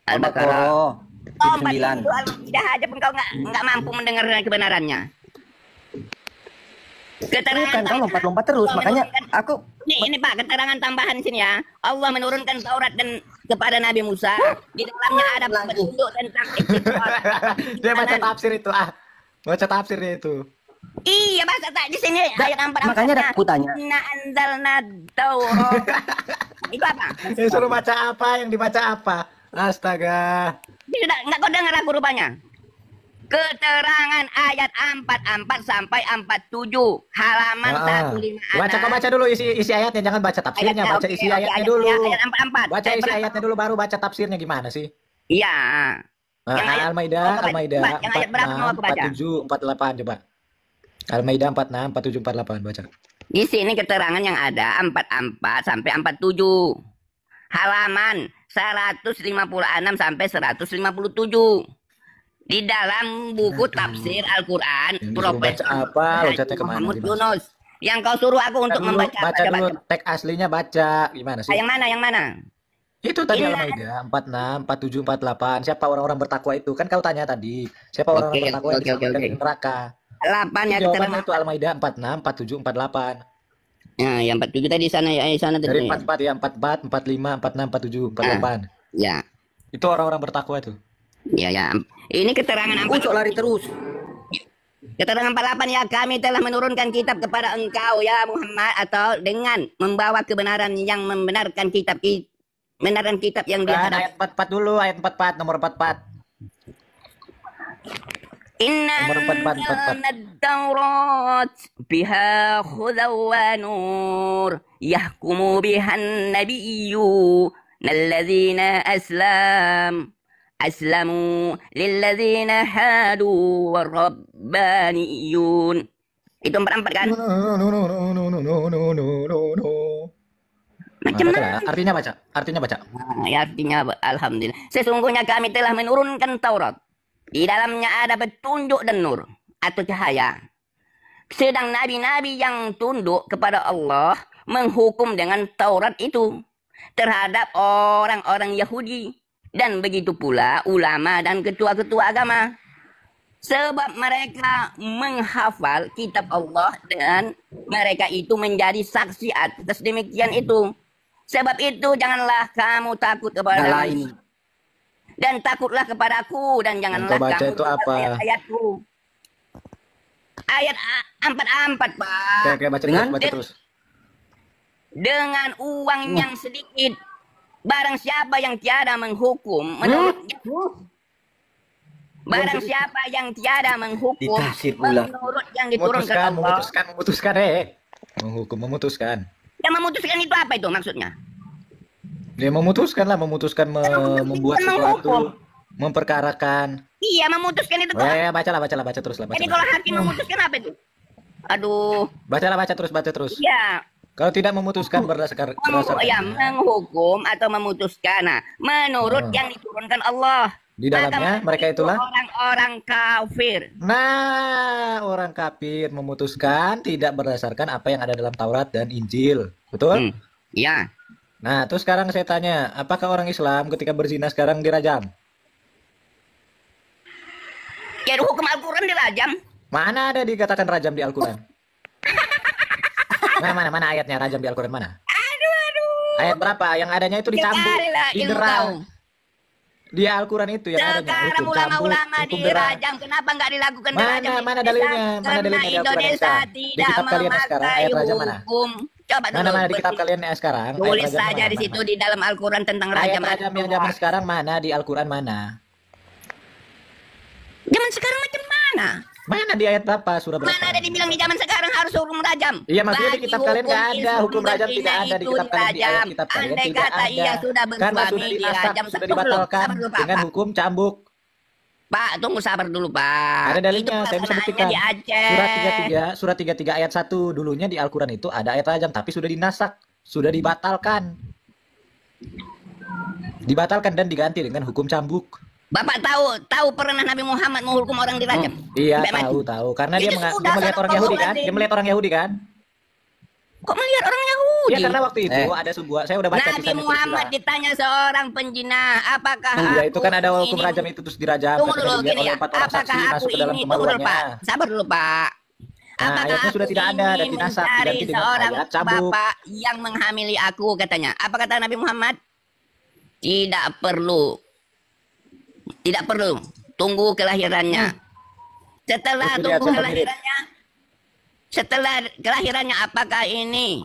Speaker 11: Al-Baqarah.
Speaker 10: Bokoro.
Speaker 11: Oh,
Speaker 10: 9.
Speaker 11: itu Al-Maidah aja pun kau nggak mampu mendengar kebenarannya.
Speaker 10: Bukan, kau lompat-lompat terus, makanya aku
Speaker 11: Ini Pak, keterangan tambahan sini ya. Allah menurunkan Taurat dan kepada Nabi Musa. Di dalamnya ada petunjuk tentang istighfar.
Speaker 9: Dia baca tafsir itu, baca tafsirnya itu.
Speaker 11: Iya, bahasa tak di sini ayat 44.
Speaker 10: makanya ada aku tanya.
Speaker 11: Inna anzalna Taurat. Itu apa?
Speaker 9: Ya, suruh baca apa, yang dibaca apa? Astaga.
Speaker 11: Ini sudah enggak kau dengar aku rupanya. Keterangan ayat 44 sampai 47 halaman 156.
Speaker 9: Baca dulu isi ayatnya, jangan baca tafsirnya, baca isi ayatnya dulu.
Speaker 11: Ayat 44.
Speaker 9: Baca isi ayatnya dulu, baru baca tafsirnya gimana sih?
Speaker 11: Iya. Yang ayat-
Speaker 9: Al-Maidah,
Speaker 11: Yang ayat berapa mau aku baca?
Speaker 9: 47, 48 coba. Al-Maidah 46, 47, 48 baca.
Speaker 11: Di sini keterangan yang ada 44 sampai 47. Halaman 156 sampai 157. Di dalam buku tafsir Al-Quran,
Speaker 9: Baca apa? Locatnya kemana?
Speaker 11: Mahmud Yunus. Yang kau suruh aku untuk membaca.
Speaker 9: Baca dulu, teks aslinya baca. Gimana sih?
Speaker 11: Yang mana? Yang mana?
Speaker 9: Itu tadi
Speaker 11: Inna-
Speaker 9: Al-Maidah 46, 47, 48. Siapa orang-orang bertakwa itu? Kan kau tanya tadi. Siapa orang-orang
Speaker 11: Oke,
Speaker 9: bertakwa yang
Speaker 11: oke,
Speaker 9: diselamatkan
Speaker 11: oke.
Speaker 9: dari neraka?
Speaker 11: 8 ya
Speaker 9: Jawabannya
Speaker 11: keterangan.
Speaker 9: itu Al-Maidah 46, 47, 48.
Speaker 11: Ya, yang 47 tadi sana ya, sana
Speaker 9: Dari
Speaker 11: tadi.
Speaker 9: 44 ya, 44, 45, 46, 47, 48.
Speaker 11: Ya.
Speaker 9: Itu orang-orang bertakwa itu.
Speaker 11: Ya, ya. Ini keterangan
Speaker 10: Ucok lari terus.
Speaker 11: Keterangan 48 ya, kami telah menurunkan kitab kepada engkau ya Muhammad, atau dengan membawa kebenaran yang membenarkan kitab yang
Speaker 9: Kan,
Speaker 11: dihadap.
Speaker 9: ayat 44 dulu, ayat 44, nomor 44.
Speaker 11: Inna
Speaker 9: Nomor 44.
Speaker 11: anzalna ad-Taurat biha hudan wa nur yahkumu biha an-nabiyyu alladzina aslamu lilladzina hadu warabbaniyun. Itu 44 kan? Macam mana?
Speaker 9: Artinya baca.
Speaker 11: Ya, artinya alhamdulillah. Sesungguhnya kami telah menurunkan Taurat. Di dalamnya ada petunjuk dan nur atau cahaya. Sedang nabi-nabi yang tunduk kepada Allah menghukum dengan Taurat itu terhadap orang-orang Yahudi. Dan begitu pula ulama dan ketua-ketua agama. Sebab mereka menghafal kitab Allah dan mereka itu menjadi saksi atas demikian itu. Sebab itu janganlah kamu takut kepada
Speaker 10: ini.
Speaker 11: dan takutlah kepadaku dan janganlah
Speaker 9: Yang kau baca
Speaker 11: kamu
Speaker 9: itu apa?
Speaker 11: ayat-ayatku. ayat 44, Pak.
Speaker 9: Oke, baca terus.
Speaker 11: Dengan uang yang sedikit, barang siapa yang tiada menghukum, barang siapa yang tiada menghukum,
Speaker 9: Dikasih pula.
Speaker 11: menurut yang diturunkan Allah.
Speaker 9: Memutuskan, memutuskan.
Speaker 11: Yang memutuskan itu apa itu maksudnya?
Speaker 9: Dia memutuskan membuat sesuatu, memperkarakan.
Speaker 11: Iya, memutuskan itu.
Speaker 9: Baca terus lah.
Speaker 11: Jadi kalau hakim memutuskan apa itu? Aduh.
Speaker 9: Baca terus.
Speaker 11: Iya.
Speaker 9: Kalau tidak memutuskan berdasarkan
Speaker 11: menghukum atau memutuskan. Nah, menurut yang diturunkan Allah.
Speaker 9: Di dalamnya mereka itulah
Speaker 11: orang-orang kafir.
Speaker 9: Nah, orang kafir memutuskan tidak berdasarkan apa yang ada dalam Taurat dan Injil. Betul?
Speaker 11: Iya.
Speaker 9: Nah, terus sekarang saya tanya, apakah orang Islam ketika berzina sekarang dirajam?
Speaker 11: Ya, hukum Al-Quran dirajam.
Speaker 9: Mana ada dikatakan rajam di Al-Quran? Mana ayatnya rajam di Al-Quran mana?
Speaker 11: Aduh.
Speaker 9: Ayat berapa? Yang adanya itu dicambuk, diderang. Di Al-Quran itu yang adanya.
Speaker 11: Sekarang ulama-ulama dirajam, kenapa nggak dilakukan dirajam?
Speaker 9: Mana dalilnya? Mana dalilnya di Al-Quran sekarang? Di kitab kalian sekarang ayat rajam mana?
Speaker 11: Coba
Speaker 9: mana di kitab kalian sekarang?
Speaker 11: Tulis saja di situ di dalam Al-Quran tentang rajam.
Speaker 9: Ayat rajam yang zaman sekarang mana di Al-Quran mana?
Speaker 11: Zaman sekarang macam mana?
Speaker 9: Mana di ayat berapa? Surah berapa?
Speaker 11: Mana ada dibilang di zaman sekarang harus hukum rajam?
Speaker 9: Iya, maksudnya di kitab kalian nggak ada hukum rajam, tidak ada di kitab kalian, di ayat kitab kalian
Speaker 11: Andai
Speaker 9: tidak
Speaker 11: kata
Speaker 9: ada.
Speaker 11: ia sudah
Speaker 9: Karena
Speaker 11: bersuami
Speaker 9: sudah dinasak,
Speaker 11: dirajam.
Speaker 9: sudah dibatalkan dengan hukum cambuk.
Speaker 11: Pak, tunggu sabar dulu, Pak.
Speaker 9: Ada dalilnya, saya bisa buktikan.
Speaker 11: Di Aceh.
Speaker 9: Surat 33 ayat 1 dulunya di Al-Quran itu ada ayat rajam, tapi sudah dinasak, sudah dibatalkan. Dibatalkan dan diganti dengan hukum cambuk.
Speaker 11: Bapak tahu pernah Nabi Muhammad menghukum orang dirajam?
Speaker 9: Iya, tahu. Karena dia melihat orang Yahudi kan? Dia melihat orang Yahudi kan?
Speaker 11: Kok melihat orang Yahudi?
Speaker 9: Iya, karena waktu itu ada sebuah, saya udah baca
Speaker 11: Nabi Muhammad ditanya seorang penjina, apakah
Speaker 9: ya itu kan ada hukum rajam itu terus dirajam.
Speaker 11: Tunggu dulu gini ya. Apakah aku ini, tunggu dulu Pak. Sabar dulu Pak. Apakah
Speaker 9: ayatnya sudah tidak ada dan dinasak
Speaker 11: mencari
Speaker 9: diganti dengan
Speaker 11: seorang
Speaker 9: ayat cambuk.
Speaker 11: bapak yang menghamili aku katanya? Apa kata Nabi Muhammad? Tidak perlu. Tidak perlu. Tunggu kelahirannya. Setelah tunggu kelahirannya, setelah kelahirannya apakah ini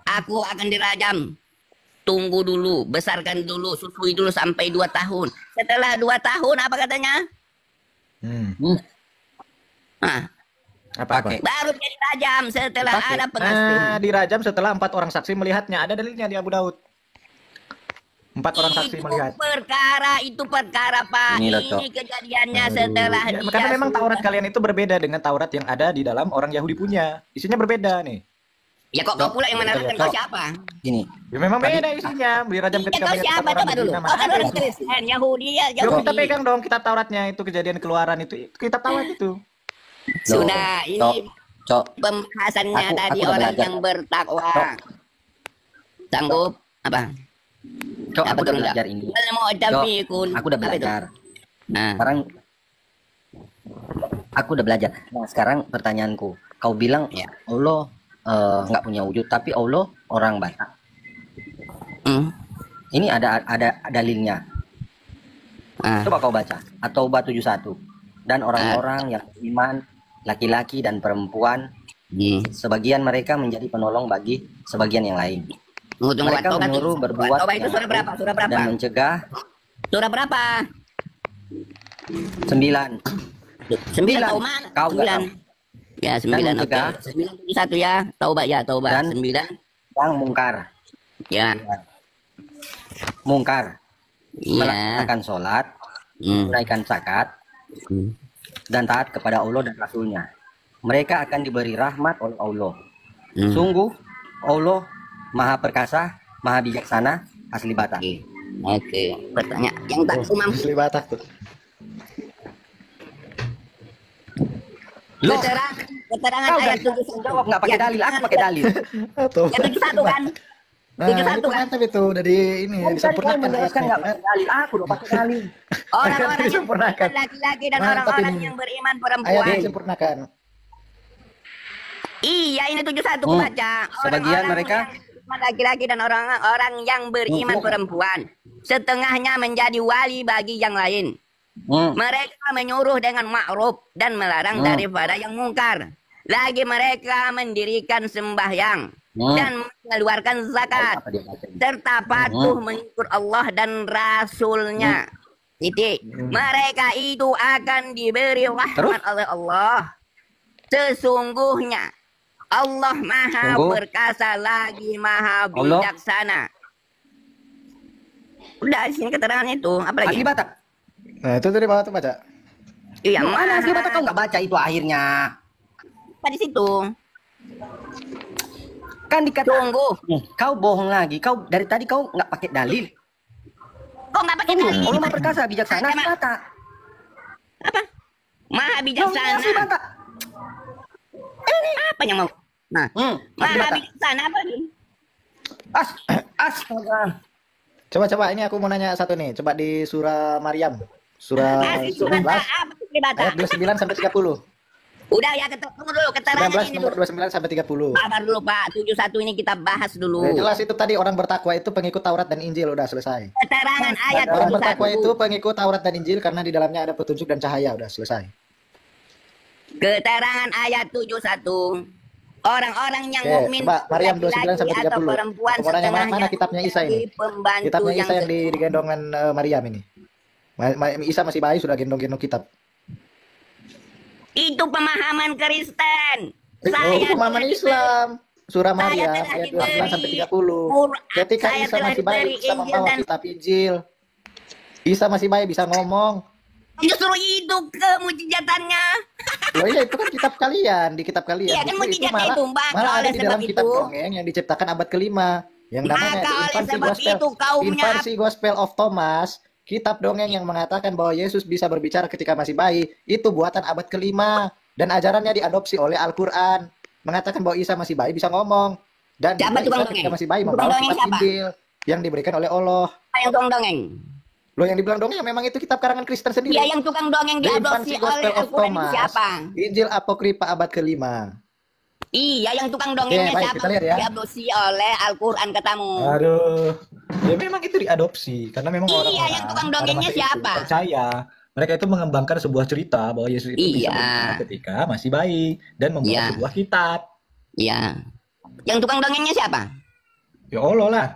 Speaker 11: aku akan dirajam? Tunggu dulu, besarkan dulu, susui dulu sampai 2 tahun. Setelah 2 tahun apa katanya?
Speaker 9: Apa?
Speaker 11: Baru jadi rajam setelah ada pengakuan.
Speaker 9: Nah, dirajam setelah 4 orang saksi melihatnya. Ada dalilnya di Abu Daud. 4 orang saksi melihat.
Speaker 11: Itu perkara Pak. Ini kejadiannya setelah
Speaker 9: ya, karena memang Taurat kalian itu berbeda dengan Taurat yang ada di dalam orang Yahudi punya. Isinya berbeda nih.
Speaker 11: Ya kok kau pula yang menerangkan kau siapa?
Speaker 6: Gini.
Speaker 9: Ya memang beda isinya. Dirajam ketika
Speaker 11: kau siapa coba dulu? Kau kan orang Kristen, Yahudi ya.
Speaker 9: Yahudi. Kita pegang dong kitab Tauratnya itu kejadian keluaran itu kitab Taurat itu.
Speaker 11: Sudah ini pembahasannya tadi orang yang bertakwa. Sanggup apa?
Speaker 6: Cok, aku udah belajar ini. Aku udah belajar.
Speaker 11: Nah,
Speaker 6: sekarang aku udah belajar. Nah, sekarang pertanyaanku, kau bilang Allah nggak punya wujud, tapi Allah orang Batak. Ini ada dalilnya. Coba kau baca. At-Taubah 71. Dan orang-orang yang beriman, laki-laki dan perempuan, sebagian mereka menjadi penolong bagi sebagian yang lain. Mereka menyuruh berbuat
Speaker 11: itu surah berapa? Surah berapa?
Speaker 6: Dan mencegah.
Speaker 11: Surah berapa?
Speaker 6: 9.
Speaker 11: 9 tahu mana?
Speaker 6: Kau
Speaker 11: 9. Ya 9 oke. 971 ya. Taubah ya, taubah.
Speaker 6: Dan
Speaker 11: 9
Speaker 6: yang mungkar.
Speaker 11: Ya.
Speaker 6: Mungkar.
Speaker 11: Ya.
Speaker 6: Melaksanakan sholat, menunaikan zakat, dan taat kepada Allah dan Rasulnya. Mereka akan diberi rahmat oleh Allah. Sungguh Allah Maha perkasa, maha bijaksana, asli Batak.
Speaker 11: Oke. Pertanyaan yang tak umum.
Speaker 9: Asli Batak tuh.
Speaker 11: Keterangan ayat 71.
Speaker 6: Jawab nggak pakai dalil, aku pakai dalil.
Speaker 11: Yang 71 kan? 71 kan?
Speaker 9: Tapi itu udah di ini disempurnakan.
Speaker 6: Nggak pakai dalil, aku udah pakai dalil.
Speaker 11: Orang-orang yang laki-laki dan orang-orang yang beriman perempuan.
Speaker 9: Ayat disempurnakan.
Speaker 11: Iya, ini 71 aku baca.
Speaker 6: Sebagian mereka
Speaker 11: laki-laki dan orang-orang yang beriman perempuan, setengahnya menjadi wali bagi yang lain. Mereka menyuruh dengan ma'ruf dan melarang daripada yang mungkar. Lagi mereka mendirikan sembahyang dan mengeluarkan zakat serta patuh mengikut Allah dan Rasulnya. Titik. Mereka itu akan diberi rahmat oleh Allah. Sesungguhnya Allah Maha Perkasa lagi Maha Bijaksana. Udah sini keterangan itu. Apa lagi?
Speaker 10: Asli Batak.
Speaker 9: Nah itu tadi tuh baca.
Speaker 11: Iya,
Speaker 10: Mana asli Batak kau nggak baca itu akhirnya?
Speaker 11: Apa di situ?
Speaker 10: Kan dikata kau bohong lagi. Kau dari tadi kau nggak pakai dalil.
Speaker 11: Kok nggak pakai dalil?
Speaker 10: Allah Maha Perkasa bijaksana asli Batak.
Speaker 11: Apa? Maha Bijaksana.
Speaker 10: Asli Batak.
Speaker 11: Ini apa yang mau? Nah, Maha Bijaksana apa lagi?
Speaker 10: Astaga.
Speaker 9: Coba ini aku mau nanya satu nih. Coba di surah Maryam. Surah 19 ayat 29 sampai 30.
Speaker 11: Udah ya, tunggu dulu keterangan
Speaker 9: 19
Speaker 11: ini
Speaker 9: nomor
Speaker 11: dulu.
Speaker 9: 29 sampai 30.
Speaker 11: Sabar dulu Pak, 71 ini kita bahas dulu.
Speaker 9: Jelas itu tadi orang bertakwa itu pengikut Taurat dan Injil, udah selesai.
Speaker 11: Keterangan ayat
Speaker 9: Orang
Speaker 11: 71.
Speaker 9: bertakwa itu pengikut Taurat dan Injil karena di dalamnya ada petunjuk dan cahaya, udah selesai.
Speaker 11: Keterangan ayat 71. Orang-orang yang mukmin
Speaker 9: Coba Maryam 29 sampai 30.
Speaker 11: atau perempuan
Speaker 9: Mau nanya mana kitabnya Isa ini?
Speaker 11: pembantu
Speaker 9: Kitabnya
Speaker 11: yang
Speaker 9: Isa yang digendongan Maryam ini. Isa masih bayi sudah gendong-gendong kitab.
Speaker 11: itu pemahaman Kristen.
Speaker 9: Itu pemahaman Islam. Surah Maryam ayat 29 sampai 30. Ketika Isa masih bayi bisa membawa kitab Injil. Isa masih bayi bisa ngomong.
Speaker 11: Justru itu kemujizatannya.
Speaker 9: Loh iya itu kan kitab kalian, di kitab kalian.
Speaker 11: Iya kan
Speaker 9: Justru itu
Speaker 11: mujizatnya itu, Mbak.
Speaker 9: malah ada
Speaker 11: Oleh
Speaker 9: di
Speaker 11: sebab
Speaker 9: dalam kitab
Speaker 11: itu,
Speaker 9: dongeng yang diciptakan abad kelima yang namanya
Speaker 11: maka oleh
Speaker 9: Infancy
Speaker 11: sebab
Speaker 9: Gospel,
Speaker 11: itu kaumnya
Speaker 9: Infancy Gospel of Thomas, kitab dongeng yang mengatakan bahwa Yesus bisa berbicara ketika masih bayi, itu buatan abad kelima dan ajarannya diadopsi oleh Al-Quran, mengatakan bahwa Isa masih bayi bisa ngomong dan
Speaker 11: Siapa
Speaker 9: juga
Speaker 11: tukang
Speaker 9: Isa
Speaker 11: dongeng?
Speaker 9: ketika masih bayi
Speaker 11: Tukang
Speaker 9: membawa
Speaker 11: dongeng
Speaker 9: kitab
Speaker 11: siapa?
Speaker 9: Injil yang diberikan oleh Allah.
Speaker 11: yang tukang dongeng.
Speaker 9: Loh yang dibilang dongeng memang itu kitab karangan Kristen sendiri.
Speaker 11: Iya yang tukang dongeng
Speaker 9: The
Speaker 11: diadopsi
Speaker 9: Infancy
Speaker 11: oleh
Speaker 9: Gospel of
Speaker 11: Al-Quran itu
Speaker 9: Thomas,
Speaker 11: siapa?
Speaker 9: Injil Apokripa abad kelima.
Speaker 11: Iya yang tukang dongengnya
Speaker 9: Oke, baik,
Speaker 11: siapa?
Speaker 9: kita lihat ya.
Speaker 11: Diadopsi oleh Al-Quran katamu.
Speaker 9: Aduh, ya memang itu diadopsi karena memang
Speaker 11: Iya,
Speaker 9: orang-orang
Speaker 11: yang tukang
Speaker 9: pada
Speaker 11: dongengnya
Speaker 9: masa itu
Speaker 11: siapa?
Speaker 9: percaya mereka itu mengembangkan sebuah cerita bahwa Yesus itu bisa
Speaker 11: Iya.
Speaker 9: berbicara ketika masih bayi dan membawa
Speaker 11: Iya.
Speaker 9: sebuah kitab.
Speaker 11: Iya. Yang tukang dongengnya siapa?
Speaker 9: Ya Allah lah.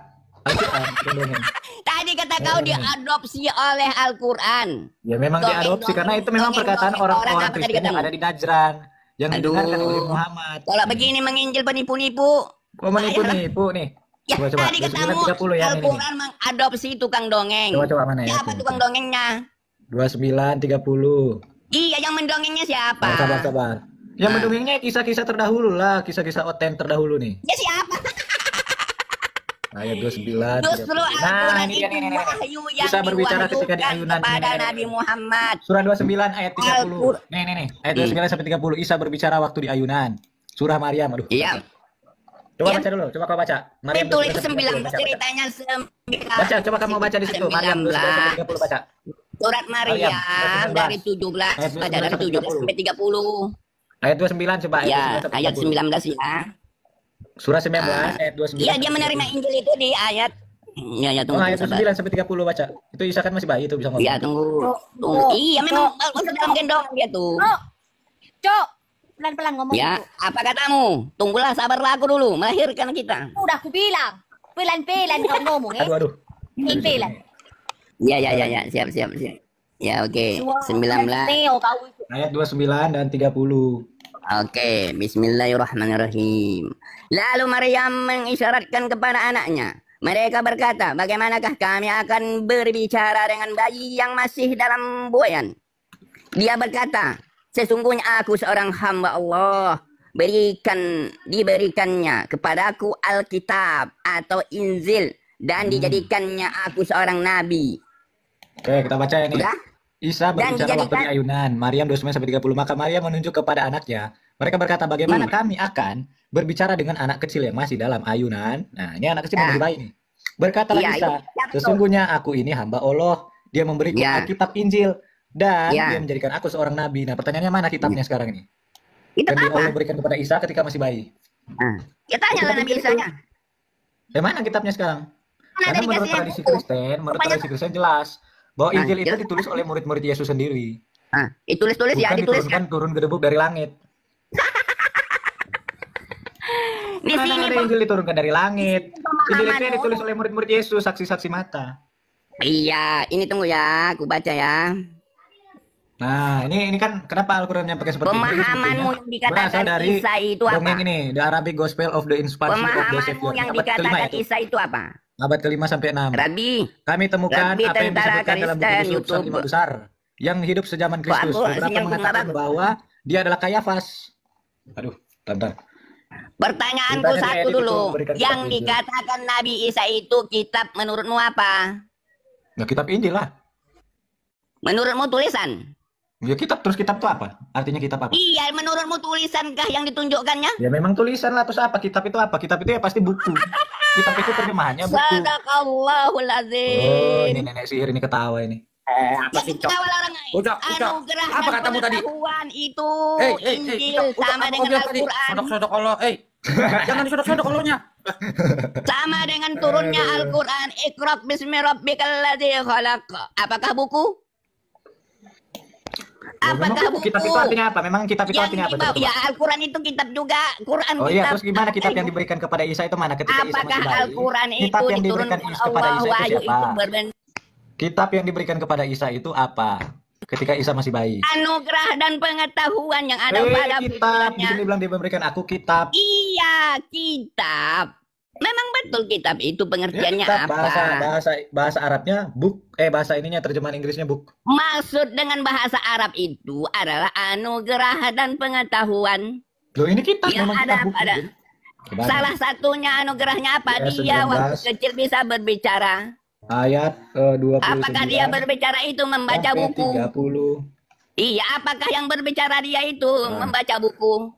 Speaker 9: Al-Quran, tukang dongeng.
Speaker 11: Tadi kata kau diadopsi oleh Al-Quran.
Speaker 9: Ya memang diadopsi karena itu memang perkataan orang-orang
Speaker 11: apa tadi
Speaker 9: Kristen yang
Speaker 11: katamu?
Speaker 9: ada di Najran yang didengarkan oleh
Speaker 11: Aduh.
Speaker 9: Muhammad.
Speaker 11: Kalau begini menginjil penipu-nipu.
Speaker 9: Kok menipu-nipu nih?
Speaker 11: Ya
Speaker 9: Coba
Speaker 11: tadi katamu
Speaker 9: 29:30 yang ini.
Speaker 11: Al-Quran mengadopsi tukang dongeng.
Speaker 9: Coba mana ya?
Speaker 11: Siapa tukang dongengnya?
Speaker 9: 29:30.
Speaker 11: Iya yang mendongengnya siapa?
Speaker 9: Sabar. Yang mendongengnya kisah-kisah terdahulu lah, kisah-kisah oten terdahulu nih.
Speaker 11: Ya siapa?
Speaker 9: Ayat 29.
Speaker 11: Justru
Speaker 9: 30.
Speaker 11: Al-Quran
Speaker 9: ini
Speaker 11: itu
Speaker 9: dia, nih.
Speaker 11: wahyu yang
Speaker 9: Bisa berbicara ketika di
Speaker 11: diwahyukan
Speaker 9: ayunan.
Speaker 11: kepada
Speaker 9: Ini.
Speaker 11: Nabi Muhammad.
Speaker 9: Surah 29 ayat 30.
Speaker 11: Al-Qur'an.
Speaker 9: Nih. Ayat 29 sampai 30. Isa berbicara waktu di ayunan. Surah Maryam. Aduh.
Speaker 11: Iya.
Speaker 9: Coba
Speaker 11: Iya.
Speaker 9: baca dulu. Coba kau baca. Maryam
Speaker 11: Betul itu
Speaker 9: 29 sampai 30.
Speaker 11: 19
Speaker 9: Baca.
Speaker 11: ceritanya 19.
Speaker 9: Baca, coba kamu baca di situ. Maryam 29 sampai 30 baca.
Speaker 11: Surat Maryam
Speaker 9: Maryam,
Speaker 11: dari 17
Speaker 9: Ayat
Speaker 11: baca dari
Speaker 9: 29
Speaker 11: 17 sampai 30.
Speaker 9: Ayat 29 coba ayat
Speaker 11: Ya,
Speaker 9: 29 sampai
Speaker 11: ayat
Speaker 9: 30.
Speaker 11: 19 ya.
Speaker 9: Surah 19 ayat 29.
Speaker 11: Iya, dia menerima Injil itu di ayat ya
Speaker 9: Oh,
Speaker 11: tunggu
Speaker 9: ayat
Speaker 11: sabar.
Speaker 9: 29 sampai 30 baca. Itu Isa kan masih bayi itu bisa ngomong.
Speaker 11: Iya, tunggu. Iya, memang masuk dalam gendong dia tuh.
Speaker 7: Cok, pelan-pelan ngomong.
Speaker 11: Ya, apa katamu? Tunggulah, sabarlah aku dulu melahirkan kita.
Speaker 7: Udah aku bilang. Pelan-pelan kau ngomong
Speaker 9: Aduh.
Speaker 7: Pelan-pelan.
Speaker 11: Ya, siap. Ya, oke. 19.
Speaker 7: Neo kau itu.
Speaker 9: Ayat 29 dan 30.
Speaker 11: Oke, bismillahirrahmanirrahim. Lalu Maryam mengisyaratkan kepada anaknya. Mereka berkata, bagaimanakah kami akan berbicara dengan bayi yang masih dalam buayan? Dia berkata, sesungguhnya aku seorang hamba Allah. Diberikannya kepadaku Alkitab atau Injil. Dan dijadikannya aku seorang nabi.
Speaker 9: Oke, kita baca ini.
Speaker 11: Udah?
Speaker 9: Isa
Speaker 11: Dan
Speaker 9: berbicara waktu di
Speaker 11: dijadikan-
Speaker 9: ayunan. Maryam 29 sampai 30. Maka Maryam menunjuk kepada anaknya. Mereka berkata, bagaimana kami akan berbicara dengan anak kecil yang masih dalam ayunan? Nah, ini anak kecil yang masih bayi nih. Berkatalah
Speaker 11: Iya,
Speaker 9: Isa,
Speaker 11: iya, betul.
Speaker 9: sesungguhnya aku ini hamba Allah. Dia memberiku
Speaker 11: Iya.
Speaker 9: Alkitab Injil. Dan
Speaker 11: Iya.
Speaker 9: dia menjadikan aku seorang nabi. Nah, pertanyaannya mana kitabnya sekarang ini?
Speaker 11: Kitab
Speaker 9: Yang
Speaker 11: apa?
Speaker 9: Allah berikan kepada Isa ketika masih bayi.
Speaker 11: Ya tanyalah Nabi Isa-nya.
Speaker 9: Mana kitabnya sekarang?
Speaker 11: Mana
Speaker 9: Karena
Speaker 11: tadi
Speaker 9: menurut
Speaker 11: kasihnya
Speaker 9: tradisi
Speaker 11: buku?
Speaker 9: Kristen, menurut
Speaker 11: Rupanya-
Speaker 9: tradisi Kristen jelas bahwa
Speaker 11: Nah,
Speaker 9: Injil itu
Speaker 11: jelas.
Speaker 9: ditulis oleh murid-murid Yesus sendiri.
Speaker 11: Nah, ditulis-tulis ya,
Speaker 9: Bukan
Speaker 11: dituliskan.
Speaker 9: diturunkan turun gedebuk dari langit.
Speaker 11: Di
Speaker 9: Mana
Speaker 11: sini
Speaker 9: ada Injil diturunkan dari langit? Injil itu yang
Speaker 11: pemahaman
Speaker 9: ditulis oleh murid-murid Yesus, saksi-saksi mata.
Speaker 11: Iya, ini tunggu ya, aku baca ya.
Speaker 9: Nah, ini kan kenapa Al-Qur'annya pakai seperti ini?
Speaker 11: Pemahamanmu yang dikatakan
Speaker 9: berasal dari
Speaker 11: Isa itu apa?
Speaker 9: dongeng ini, The Arabic Gospel of the Inspiration of the
Speaker 11: Pemahamanmu
Speaker 9: Savior.
Speaker 11: yang
Speaker 9: Abad kelima
Speaker 11: dikatakan
Speaker 9: itu.
Speaker 11: Isa itu apa?
Speaker 9: Abad ke-5 sampai 6.
Speaker 11: Rabi.
Speaker 9: Kami temukan
Speaker 11: Rabi
Speaker 9: apa yang
Speaker 11: tentara
Speaker 9: disebutkan dalam buku
Speaker 11: Kristen,
Speaker 9: Yusuf, sang
Speaker 11: YouTube.
Speaker 9: imam besar yang hidup sejaman Kristus.
Speaker 11: aku
Speaker 9: Beberapa
Speaker 11: sinyal
Speaker 9: mengatakan
Speaker 11: bagus.
Speaker 9: bahwa dia adalah Kayafas. Aduh, bentar.
Speaker 11: Pertanyaanku
Speaker 9: Ceritanya
Speaker 11: satu
Speaker 9: kayak itu
Speaker 11: dulu.
Speaker 9: berikan
Speaker 11: Yang
Speaker 9: kitab Injil.
Speaker 11: dikatakan Nabi Isa itu kitab menurutmu apa?
Speaker 9: Ya kitab Injil lah.
Speaker 11: Menurutmu tulisan?
Speaker 9: Ya kitab, terus kitab itu apa? Artinya kitab apa?
Speaker 11: Iya, menurutmu tulisankah yang ditunjukkannya?
Speaker 9: Ya memang tulisan lah, terus apa? Kitab itu apa? Kitab itu ya pasti buku. Kitab itu terjemahannya buku.
Speaker 11: Sadaqallahul
Speaker 9: Oh,
Speaker 11: azim.
Speaker 9: ini nenek sihir ini ketawa ini.
Speaker 3: Apa sih, Cok?
Speaker 11: Kawal orang
Speaker 3: Ucok, Ucok.
Speaker 11: anugerah
Speaker 3: Apa
Speaker 11: dan
Speaker 3: katamu tadi?
Speaker 11: pengetahuan itu Injil
Speaker 3: Ucok,
Speaker 11: sama
Speaker 3: apa kau
Speaker 11: dengan
Speaker 3: bilang tadi?
Speaker 11: Al-Quran.
Speaker 3: Sodok-sodok Allah, jangan disodok-sodok Allahnya.
Speaker 11: Sama dengan turunnya Al-Quran. Iqra' bismi rabbikal ladzi khalaq. Apakah buku?
Speaker 9: Ya, memang
Speaker 11: Apakah
Speaker 9: buku.
Speaker 11: buku?
Speaker 9: Kitab itu artinya apa? Memang kitab itu
Speaker 11: Yang
Speaker 9: artinya apa?
Speaker 11: dibawa-
Speaker 9: Coba, coba.
Speaker 11: Ya, Al-Quran itu kitab juga. Quran
Speaker 9: Oh iya,
Speaker 11: kitab.
Speaker 9: terus gimana kitab yang diberikan kepada Isa itu mana ketika Isa
Speaker 11: Apakah
Speaker 9: masih bayi?
Speaker 11: Al-Quran itu
Speaker 9: Kitab yang diberikan
Speaker 11: diturunkan
Speaker 9: kepada
Speaker 11: Allah
Speaker 9: Isa itu
Speaker 11: wahyu
Speaker 9: siapa?
Speaker 11: itu berbentuk
Speaker 9: Kitab yang diberikan kepada Isa itu apa? Ketika Isa masih bayi.
Speaker 11: anugerah dan pengetahuan yang ada pada
Speaker 9: Kitab. Di
Speaker 11: pikirannya.
Speaker 9: sini bilang dia memberikan aku kitab.
Speaker 11: Iya, kitab. Memang betul kitab itu
Speaker 9: Ya,
Speaker 11: pengertiannya
Speaker 9: kitab
Speaker 11: apa?
Speaker 9: bahasa Arabnya book, bahasa ininya terjemahan Inggrisnya book.
Speaker 11: Maksud dengan bahasa Arab itu adalah anugerah dan pengetahuan
Speaker 9: Loh ini kitab
Speaker 11: yang
Speaker 9: memang
Speaker 11: ada
Speaker 9: kitab buku.
Speaker 11: pada.
Speaker 9: Gimana?
Speaker 11: Salah satunya anugerahnya apa?
Speaker 9: Ya,
Speaker 11: Dia
Speaker 9: 19.
Speaker 11: waktu kecil bisa berbicara.
Speaker 9: Ayat 29
Speaker 11: Apakah dia berbicara itu membaca
Speaker 9: sampai
Speaker 11: buku?
Speaker 9: 30.
Speaker 11: Iya, apakah yang berbicara dia itu
Speaker 9: Nah.
Speaker 11: membaca buku?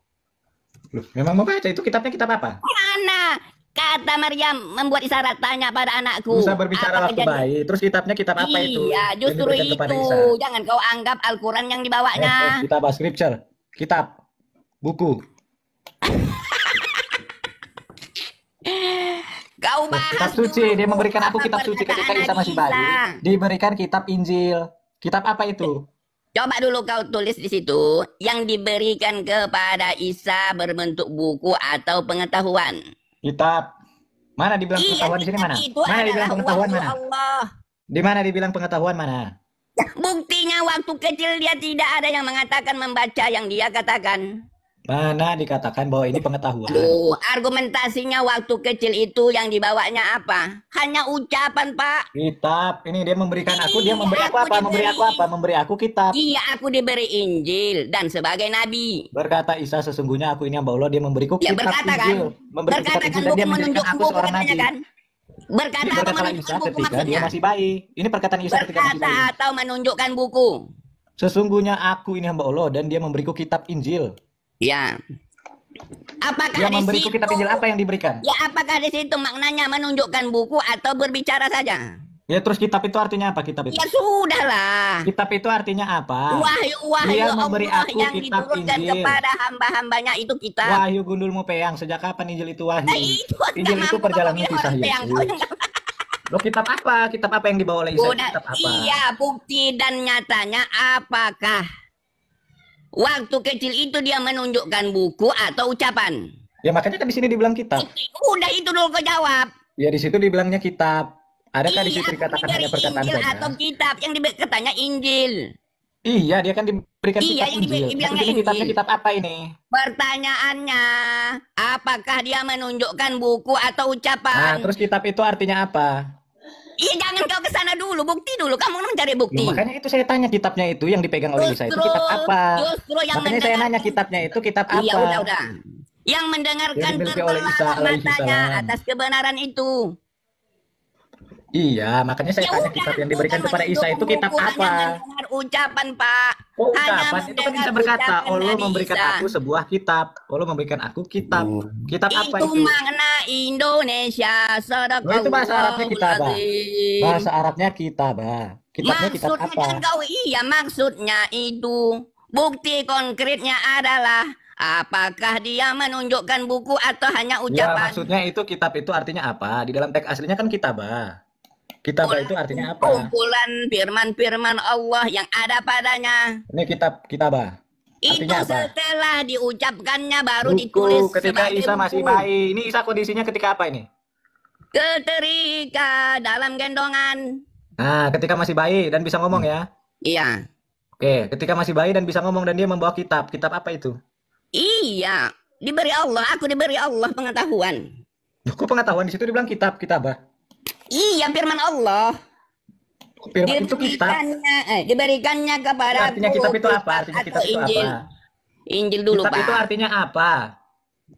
Speaker 9: Loh, memang membaca itu kitabnya kitab apa?
Speaker 11: Mana? Kata Maryam membuat isyarat tanya pada anakku.
Speaker 9: Bisa berbicara
Speaker 11: apa
Speaker 9: waktu
Speaker 11: kejadian?
Speaker 9: bayi. Terus kitabnya kitab apa itu?
Speaker 11: Iya,
Speaker 9: Yang
Speaker 11: justru
Speaker 9: diberikan
Speaker 11: itu.
Speaker 9: kepada Isa?
Speaker 11: Jangan kau anggap Al-Quran yang dibawanya.
Speaker 9: Kitab apa? Scripture. Kitab. Buku.
Speaker 11: Kau
Speaker 9: Kitab
Speaker 11: bahas
Speaker 9: suci.
Speaker 11: dulu
Speaker 9: Dia memberikan aku
Speaker 11: apa
Speaker 9: kitab suci ketika
Speaker 11: perkataan
Speaker 9: Isa masih
Speaker 11: Isa.
Speaker 9: bayi. Diberikan kitab Injil. Kitab apa itu?
Speaker 11: Coba dulu kau tulis di situ yang diberikan kepada Isa berbentuk buku atau pengetahuan.
Speaker 9: Kitab. Mana dibilang
Speaker 11: Iya,
Speaker 9: pengetahuan di sini mana?
Speaker 11: itu
Speaker 9: Mana dibilang
Speaker 11: adalah
Speaker 9: pengetahuan
Speaker 11: wahyu
Speaker 9: mana?
Speaker 11: Allah.
Speaker 9: Di mana dibilang pengetahuan mana?
Speaker 11: Buktinya waktu kecil dia tidak ada yang mengatakan membaca yang dia katakan.
Speaker 9: Mana dikatakan bahwa ini pengetahuan?
Speaker 11: Argumentasinya waktu kecil itu yang dibawanya apa? Hanya ucapan, Pak.
Speaker 9: Kitab. Ini dia memberikan aku, dia memberi aku
Speaker 11: aku
Speaker 9: apa? Memberi aku apa? Memberi aku kitab.
Speaker 11: Iya, aku diberi Injil dan sebagai nabi.
Speaker 9: Berkata Isa, sesungguhnya aku ini hamba Allah, dia memberiku
Speaker 11: Ya
Speaker 9: kitab
Speaker 11: berkata kan,
Speaker 9: Injil. Memberi kitab
Speaker 11: berkata kan
Speaker 9: Injil dan dia
Speaker 11: buku
Speaker 9: menjadikan
Speaker 11: menunjuk
Speaker 9: aku
Speaker 11: buku
Speaker 9: seorang
Speaker 11: katanya
Speaker 9: nabi.
Speaker 11: kan? Berkata
Speaker 9: Ini
Speaker 11: atau
Speaker 9: berkatalah
Speaker 11: menunjukkan
Speaker 9: Isa
Speaker 11: buku
Speaker 9: ketika dia
Speaker 11: maksudnya?
Speaker 9: masih bayi. Ini perkataan Isa ketika masih bayi.
Speaker 11: Berkata atau menunjukkan buku.
Speaker 9: Sesungguhnya aku ini hamba Allah dan dia memberiku kitab Injil.
Speaker 11: Ya. Apakah
Speaker 9: Dia
Speaker 11: di
Speaker 9: memberiku
Speaker 11: situ?
Speaker 9: kitab Injil apa yang diberikan?
Speaker 11: Ya, apakah di situ maknanya menunjukkan buku atau berbicara saja?
Speaker 9: Ya terus kitab itu artinya apa? Kitab itu?
Speaker 11: Ya sudahlah.
Speaker 9: Kitab itu artinya apa?
Speaker 11: Wahyu
Speaker 9: Dia memberi
Speaker 11: Allah
Speaker 9: aku
Speaker 11: yang
Speaker 9: kitab
Speaker 11: diturunkan
Speaker 9: Injil.
Speaker 11: kepada hamba-hambanya itu kitab.
Speaker 9: Wahyu gundulmu peyang. Sejak kapan Injil itu wahyu?
Speaker 11: Nah, itu
Speaker 9: Injil itu perjalanan kisah
Speaker 11: yang
Speaker 9: Yesus. Loh kitab apa? Kitab apa yang dibawa oleh Isa?
Speaker 11: Udah,
Speaker 9: Kitab apa?
Speaker 11: iya, bukti dan nyatanya apakah waktu kecil itu dia menunjukkan buku atau ucapan?
Speaker 9: Ya makanya kan di sini dibilang kitab.
Speaker 11: Udah itu dulu kau jawab.
Speaker 9: Ya di situ dibilangnya kitab. Adakah di situ
Speaker 11: Iya,
Speaker 9: dikatakan hanya
Speaker 11: diberi
Speaker 9: perkataan
Speaker 11: Injil
Speaker 9: saja?
Speaker 11: atau kitab yang katanya Injil.
Speaker 9: Iya, dia kan diberikan
Speaker 11: Iya,
Speaker 9: kitab
Speaker 11: yang
Speaker 9: Injil.
Speaker 11: dibilangnya
Speaker 9: Terus ini kitabnya
Speaker 11: Injil.
Speaker 9: kitab apa ini?
Speaker 11: Pertanyaannya, apakah dia menunjukkan buku atau
Speaker 9: Nah,
Speaker 11: ucapan?
Speaker 9: terus kitab itu artinya apa?
Speaker 11: Iya, jangan kau ke sana dulu, bukti dulu. Kamu mencari
Speaker 9: Loh,
Speaker 11: bukti.
Speaker 9: makanya itu saya tanya kitabnya itu yang dipegang oleh Isa itu kitab apa?
Speaker 11: Justru yang
Speaker 9: Makanya saya nanya kitabnya itu kitab apa?
Speaker 11: Iya, udah. Yang mendengarkan
Speaker 9: Yang dimiliki oleh Isa
Speaker 11: terbelah
Speaker 9: alaihi
Speaker 11: matanya
Speaker 9: salam.
Speaker 11: atas kebenaran itu.
Speaker 9: Iya, makanya saya
Speaker 11: Ya
Speaker 9: tanya
Speaker 11: udah,
Speaker 9: kitab yang diberikan
Speaker 11: bukan
Speaker 9: kepada Isa itu
Speaker 11: menunjuk
Speaker 9: kitab
Speaker 11: buku, hanya
Speaker 9: apa?
Speaker 11: mendengar ucapan, Pak.
Speaker 9: Oh,
Speaker 11: Hanya
Speaker 9: ucapan itu kan
Speaker 11: mendengar
Speaker 9: bisa berkata,
Speaker 11: ucapan
Speaker 9: Allah
Speaker 11: Nabi
Speaker 9: memberikan
Speaker 11: Isa.
Speaker 9: aku sebuah kitab. Allah memberikan aku kitab. Kitab apa
Speaker 11: Itu
Speaker 9: itu?
Speaker 11: makna Indonesia.
Speaker 9: Oh, itu bahasa Arabnya kitabah.
Speaker 11: Sadaqallahul
Speaker 9: Bahasa Arabnya kitabah. Kitabnya kitab
Speaker 11: Maksudnya
Speaker 9: apa?
Speaker 11: jangan kau iya maksudnya itu. Bukti konkretnya adalah apakah dia menunjukkan buku atau hanya
Speaker 9: Ya,
Speaker 11: ucapan?
Speaker 9: maksudnya itu kitab itu artinya apa? Di dalam teks aslinya kan kitabah. Kitabah itu artinya apa?
Speaker 11: Kumpulan firman-firman Allah yang ada padanya.
Speaker 9: Ini kitabah.
Speaker 11: Itu
Speaker 9: Artinya apa?
Speaker 11: setelah diucapkannya baru
Speaker 9: Buku
Speaker 11: ditulis
Speaker 9: ketika
Speaker 11: sebagai
Speaker 9: Isa masih
Speaker 11: buku.
Speaker 9: bayi. Ini Isa kondisinya ketika apa ini?
Speaker 11: Ketika dalam gendongan.
Speaker 9: Nah, ketika masih bayi dan bisa ngomong ya.
Speaker 11: Iya.
Speaker 9: Oke, ketika masih bayi dan bisa ngomong dan dia membawa kitab. Kitab apa itu?
Speaker 11: Iya. Diberi Allah. Aku diberi Allah pengetahuan.
Speaker 9: Loh, kok pengetahuan di situ dibilang kitabah?
Speaker 11: Iya, firman Allah.
Speaker 9: Firman itu kitab.
Speaker 11: Diberikannya kepada
Speaker 9: Artinya kitab itu apa? Artinya kitab itu
Speaker 11: Injil.
Speaker 9: apa?
Speaker 11: Injil dulu,
Speaker 9: Kitab
Speaker 11: Pak.
Speaker 9: itu artinya apa?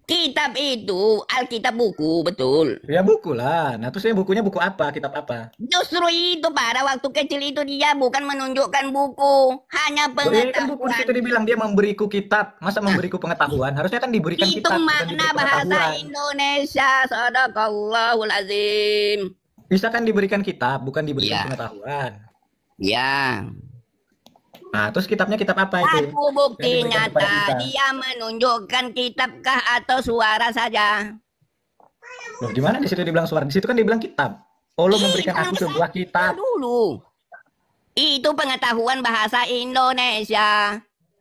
Speaker 11: Kitab itu Alkitab buku, betul.
Speaker 9: Ya buku lah. Nah, terus bukunya buku apa? Kitab apa?
Speaker 11: Justru itu pada waktu kecil itu dia bukan menunjukkan buku, hanya
Speaker 9: Kan buku di situ
Speaker 11: pengetahuan.
Speaker 9: dibilang dia memberiku kitab. Masa memberiku pengetahuan? Harusnya kan diberikan
Speaker 11: Itu
Speaker 9: kitab, bukan
Speaker 11: makna
Speaker 9: diberi
Speaker 11: bahasa
Speaker 9: pengetahuan.
Speaker 11: Indonesia. Sadaqallahul azim.
Speaker 9: Bisa kan diberikan kitab, bukan diberikan pengetahuan.
Speaker 11: Ya.
Speaker 9: Nah, terus kitabnya kitab apa itu?
Speaker 11: Aku bukti
Speaker 9: Yang diberikan kepada
Speaker 11: nyata
Speaker 9: kita.
Speaker 11: dia menunjukkan kitabkah atau suara saja.
Speaker 9: Loh, di mana di situ dibilang suara? Di situ kan dibilang kitab. Allah memberikan
Speaker 11: jangan
Speaker 9: aku
Speaker 11: kesana
Speaker 9: sebuah kitab.
Speaker 11: dulu. Itu pengetahuan bahasa Indonesia.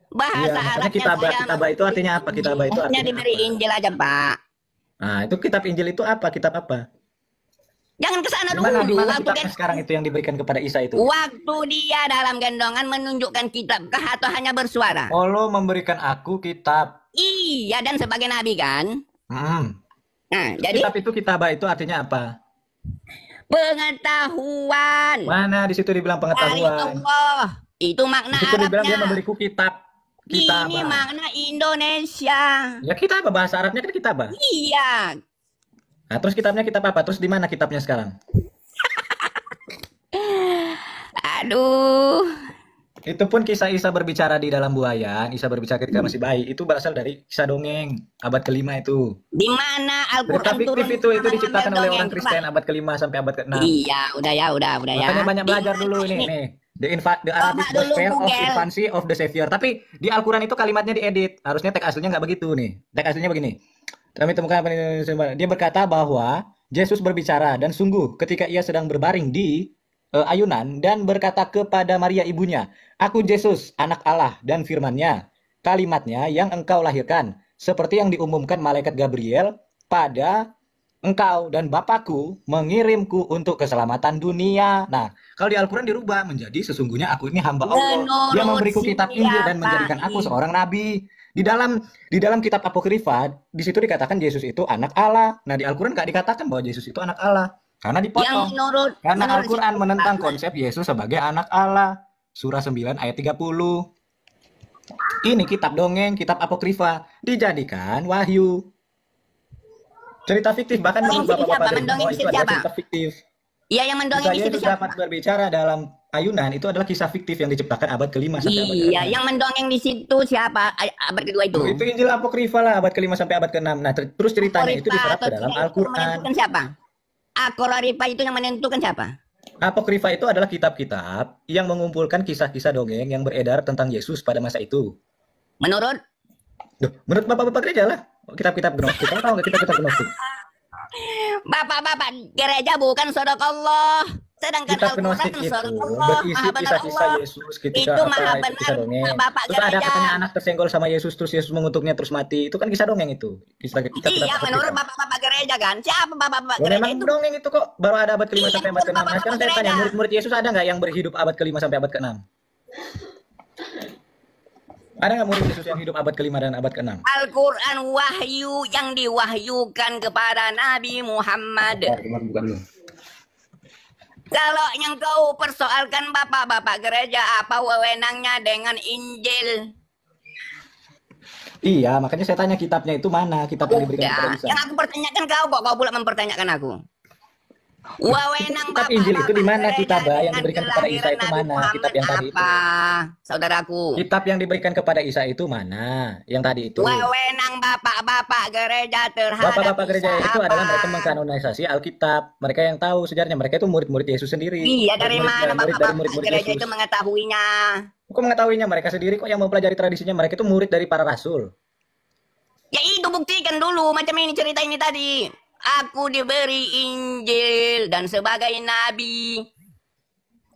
Speaker 11: Bahasa
Speaker 9: Iya, makanya
Speaker 11: Arabnya
Speaker 9: kitabah.
Speaker 11: saya
Speaker 9: Kitabah itu artinya apa? Kitabah itu
Speaker 11: hanya
Speaker 9: artinya
Speaker 11: diberi
Speaker 9: apa?
Speaker 11: Injil aja, Pak.
Speaker 9: Nah, itu kitab Injil itu apa? Kitab apa?
Speaker 11: Jangan ke sana
Speaker 9: Di mana
Speaker 11: dulu. Waktu,
Speaker 9: kitabnya sekarang itu yang diberikan kepada Isa itu?
Speaker 11: waktu dia dalam gendongan menunjukkan kitabkah atau hanya bersuara?
Speaker 9: Allah memberikan aku kitab.
Speaker 11: Iya, dan sebagai nabi kan? Nah, jadi
Speaker 9: Kitab itu kitabah itu artinya apa?
Speaker 11: pengetahuan
Speaker 9: Mana di situ dibilang
Speaker 11: dari
Speaker 9: pengetahuan?
Speaker 11: Allah. Itu makna
Speaker 9: Di situ dibilang dia
Speaker 11: Arabnya.
Speaker 9: memberiku kitab.
Speaker 11: Ini
Speaker 9: Kitabah.
Speaker 11: makna Indonesia.
Speaker 9: Ya kitabah, bahasa Arabnya kan kitabah.
Speaker 11: Iya.
Speaker 9: Nah, terus kitabnya kitab apa? Terus di mana kitabnya sekarang?
Speaker 11: Aduh.
Speaker 9: Itu pun kisah Isa berbicara di dalam buayan, Isa berbicara ketika masih bayi, itu berasal dari kisah dongeng abad ke-5 itu.
Speaker 11: Di mana
Speaker 9: Cerita
Speaker 11: Al-Quran
Speaker 9: fiktif
Speaker 11: turun
Speaker 9: itu diciptakan oleh orang
Speaker 11: dongeng,
Speaker 9: Kristen abad ke-5 sampai abad ke-6.
Speaker 11: Iya, udah ya.
Speaker 9: Makanya banyak belajar dulu ini nih. The Arabic
Speaker 11: dulu
Speaker 9: Gospel of
Speaker 11: Google.
Speaker 9: Infancy of the Savior. Tapi di Al-Quran itu kalimatnya diedit. Harusnya teks aslinya nggak begitu nih. Teks aslinya begini. Kami temukan dia berkata bahwa Yesus berbicara dan sungguh ketika ia sedang berbaring di ayunan dan berkata kepada Maria ibunya, "Aku Yesus, anak Allah," dan firman-Nya, kalimatnya yang engkau lahirkan, seperti yang diumumkan malaikat Gabriel pada engkau dan Bapakku mengirimku untuk keselamatan dunia. Nah, kalau di Al-Quran dirubah menjadi sesungguhnya aku ini hamba Allah. Dia memberiku kitab Injil dan menjadikan aku seorang nabi. Di dalam kitab Apokrifa, di situ dikatakan Yesus itu anak Allah. Nah, di Al-Quran nggak dikatakan bahwa Yesus itu anak Allah. Karena dipotong. Karena Al-Quran menentang konsep Yesus sebagai anak Allah. Surah 9 ayat 30. Ini kitab dongeng, kitab Apokrifa. Dijadikan wahyu. Cerita fiktif, bahkan menurut bapak-bapak dari bawah itu adalah cerita fiktif.
Speaker 11: Iya, yang mendongeng di situ
Speaker 9: Yesus
Speaker 11: siapa?
Speaker 9: dapat berbicara dalam ayunan itu adalah kisah fiktif yang diciptakan abad ke-5 sampai abad ke-6.
Speaker 11: Iya, yang mendongeng di situ siapa? Abad kedua itu.
Speaker 9: Itu Injil Apokrifa lah abad ke-5 sampai abad ke-6. Nah, terus ceritanya itu diserap ke dalam Al-Quran.
Speaker 11: Menentukan siapa? Apokrifa itu yang menentukan siapa?
Speaker 9: Apokrifa itu adalah kitab-kitab yang mengumpulkan kisah-kisah dongeng yang beredar tentang Yesus pada masa itu.
Speaker 11: Menurut?
Speaker 9: Menurut bapak-bapak gereja lah. Kitab-kitab Gnostik. Kamu tahu nggak kitab-kitab Gnostik?
Speaker 11: Bapak-bapak gereja bukan Sadaqallah. Sedangkan
Speaker 9: Kitab
Speaker 11: Al-Quran
Speaker 9: Gnostik itu
Speaker 11: Sadaqallah.
Speaker 9: berisi
Speaker 11: Maha benar
Speaker 9: kisah-kisah
Speaker 11: Allah.
Speaker 9: Yesus ketika
Speaker 11: Itu maha
Speaker 9: itu kisah
Speaker 11: benar
Speaker 9: dongeng.
Speaker 11: Bapak
Speaker 9: Terus ada
Speaker 11: gereja.
Speaker 9: katanya anak tersenggol sama Yesus terus Yesus mengutuknya terus mati. Itu kan kisah dongeng itu. Kitab-kitab
Speaker 11: Iya, menurut bapak-bapak gereja kan. Siapa bapak-bapak
Speaker 9: Loh,
Speaker 11: gereja
Speaker 9: memang
Speaker 11: itu?
Speaker 9: dongeng itu kok baru ada abad ke-5 sampai abad ke-6. Nah, sekarang saya tanya,
Speaker 11: gereja.
Speaker 9: murid-murid Yesus ada nggak yang berhidup abad ke-5 sampai abad ke-6? Ada nggak murid Yesus yang hidup abad ke-5 dan abad ke-6?
Speaker 11: Al-Quran wahyu yang diwahyukan kepada Nabi Muhammad. Kalau yang kau persoalkan bapak-bapak gereja, apa wewenangnya dengan Injil?
Speaker 9: Iya, makanya saya tanya kitabnya itu mana? Kitab yang diberikan kepada
Speaker 11: Udah,
Speaker 9: Isa.
Speaker 11: yang aku pertanyakan kau pula mempertanyakan aku. Wewenang
Speaker 9: Kitab Injil itu di mana
Speaker 11: gereja
Speaker 9: kitabah yang
Speaker 11: dengan
Speaker 9: diberikan kepada Isa itu
Speaker 11: kelahiran
Speaker 9: mana?
Speaker 11: Nabi
Speaker 9: Kitab yang tadi itu.
Speaker 11: apa, saudaraku?
Speaker 9: Kitab yang diberikan kepada Isa itu mana? Yang tadi itu.
Speaker 11: Wewenang bapak-bapak gereja terhadap
Speaker 9: Bapak-bapak gereja
Speaker 11: Isa
Speaker 9: itu
Speaker 11: apa?
Speaker 9: adalah mereka mengkanonisasi Alkitab. Mereka yang tahu sejarahnya. Mereka itu murid-murid Yesus sendiri.
Speaker 11: Iya, dari
Speaker 9: Murid-
Speaker 11: mana
Speaker 9: murid dari
Speaker 11: bapak-bapak
Speaker 9: murid-murid
Speaker 11: gereja
Speaker 9: Yesus.
Speaker 11: itu mengetahuinya?
Speaker 9: Kok mengetahuinya? Mereka sendiri kok yang mempelajari tradisinya. Mereka itu murid dari para rasul.
Speaker 11: Ya itu buktikan dulu macam ini cerita ini tadi. aku diberi Injil dan sebagai nabi.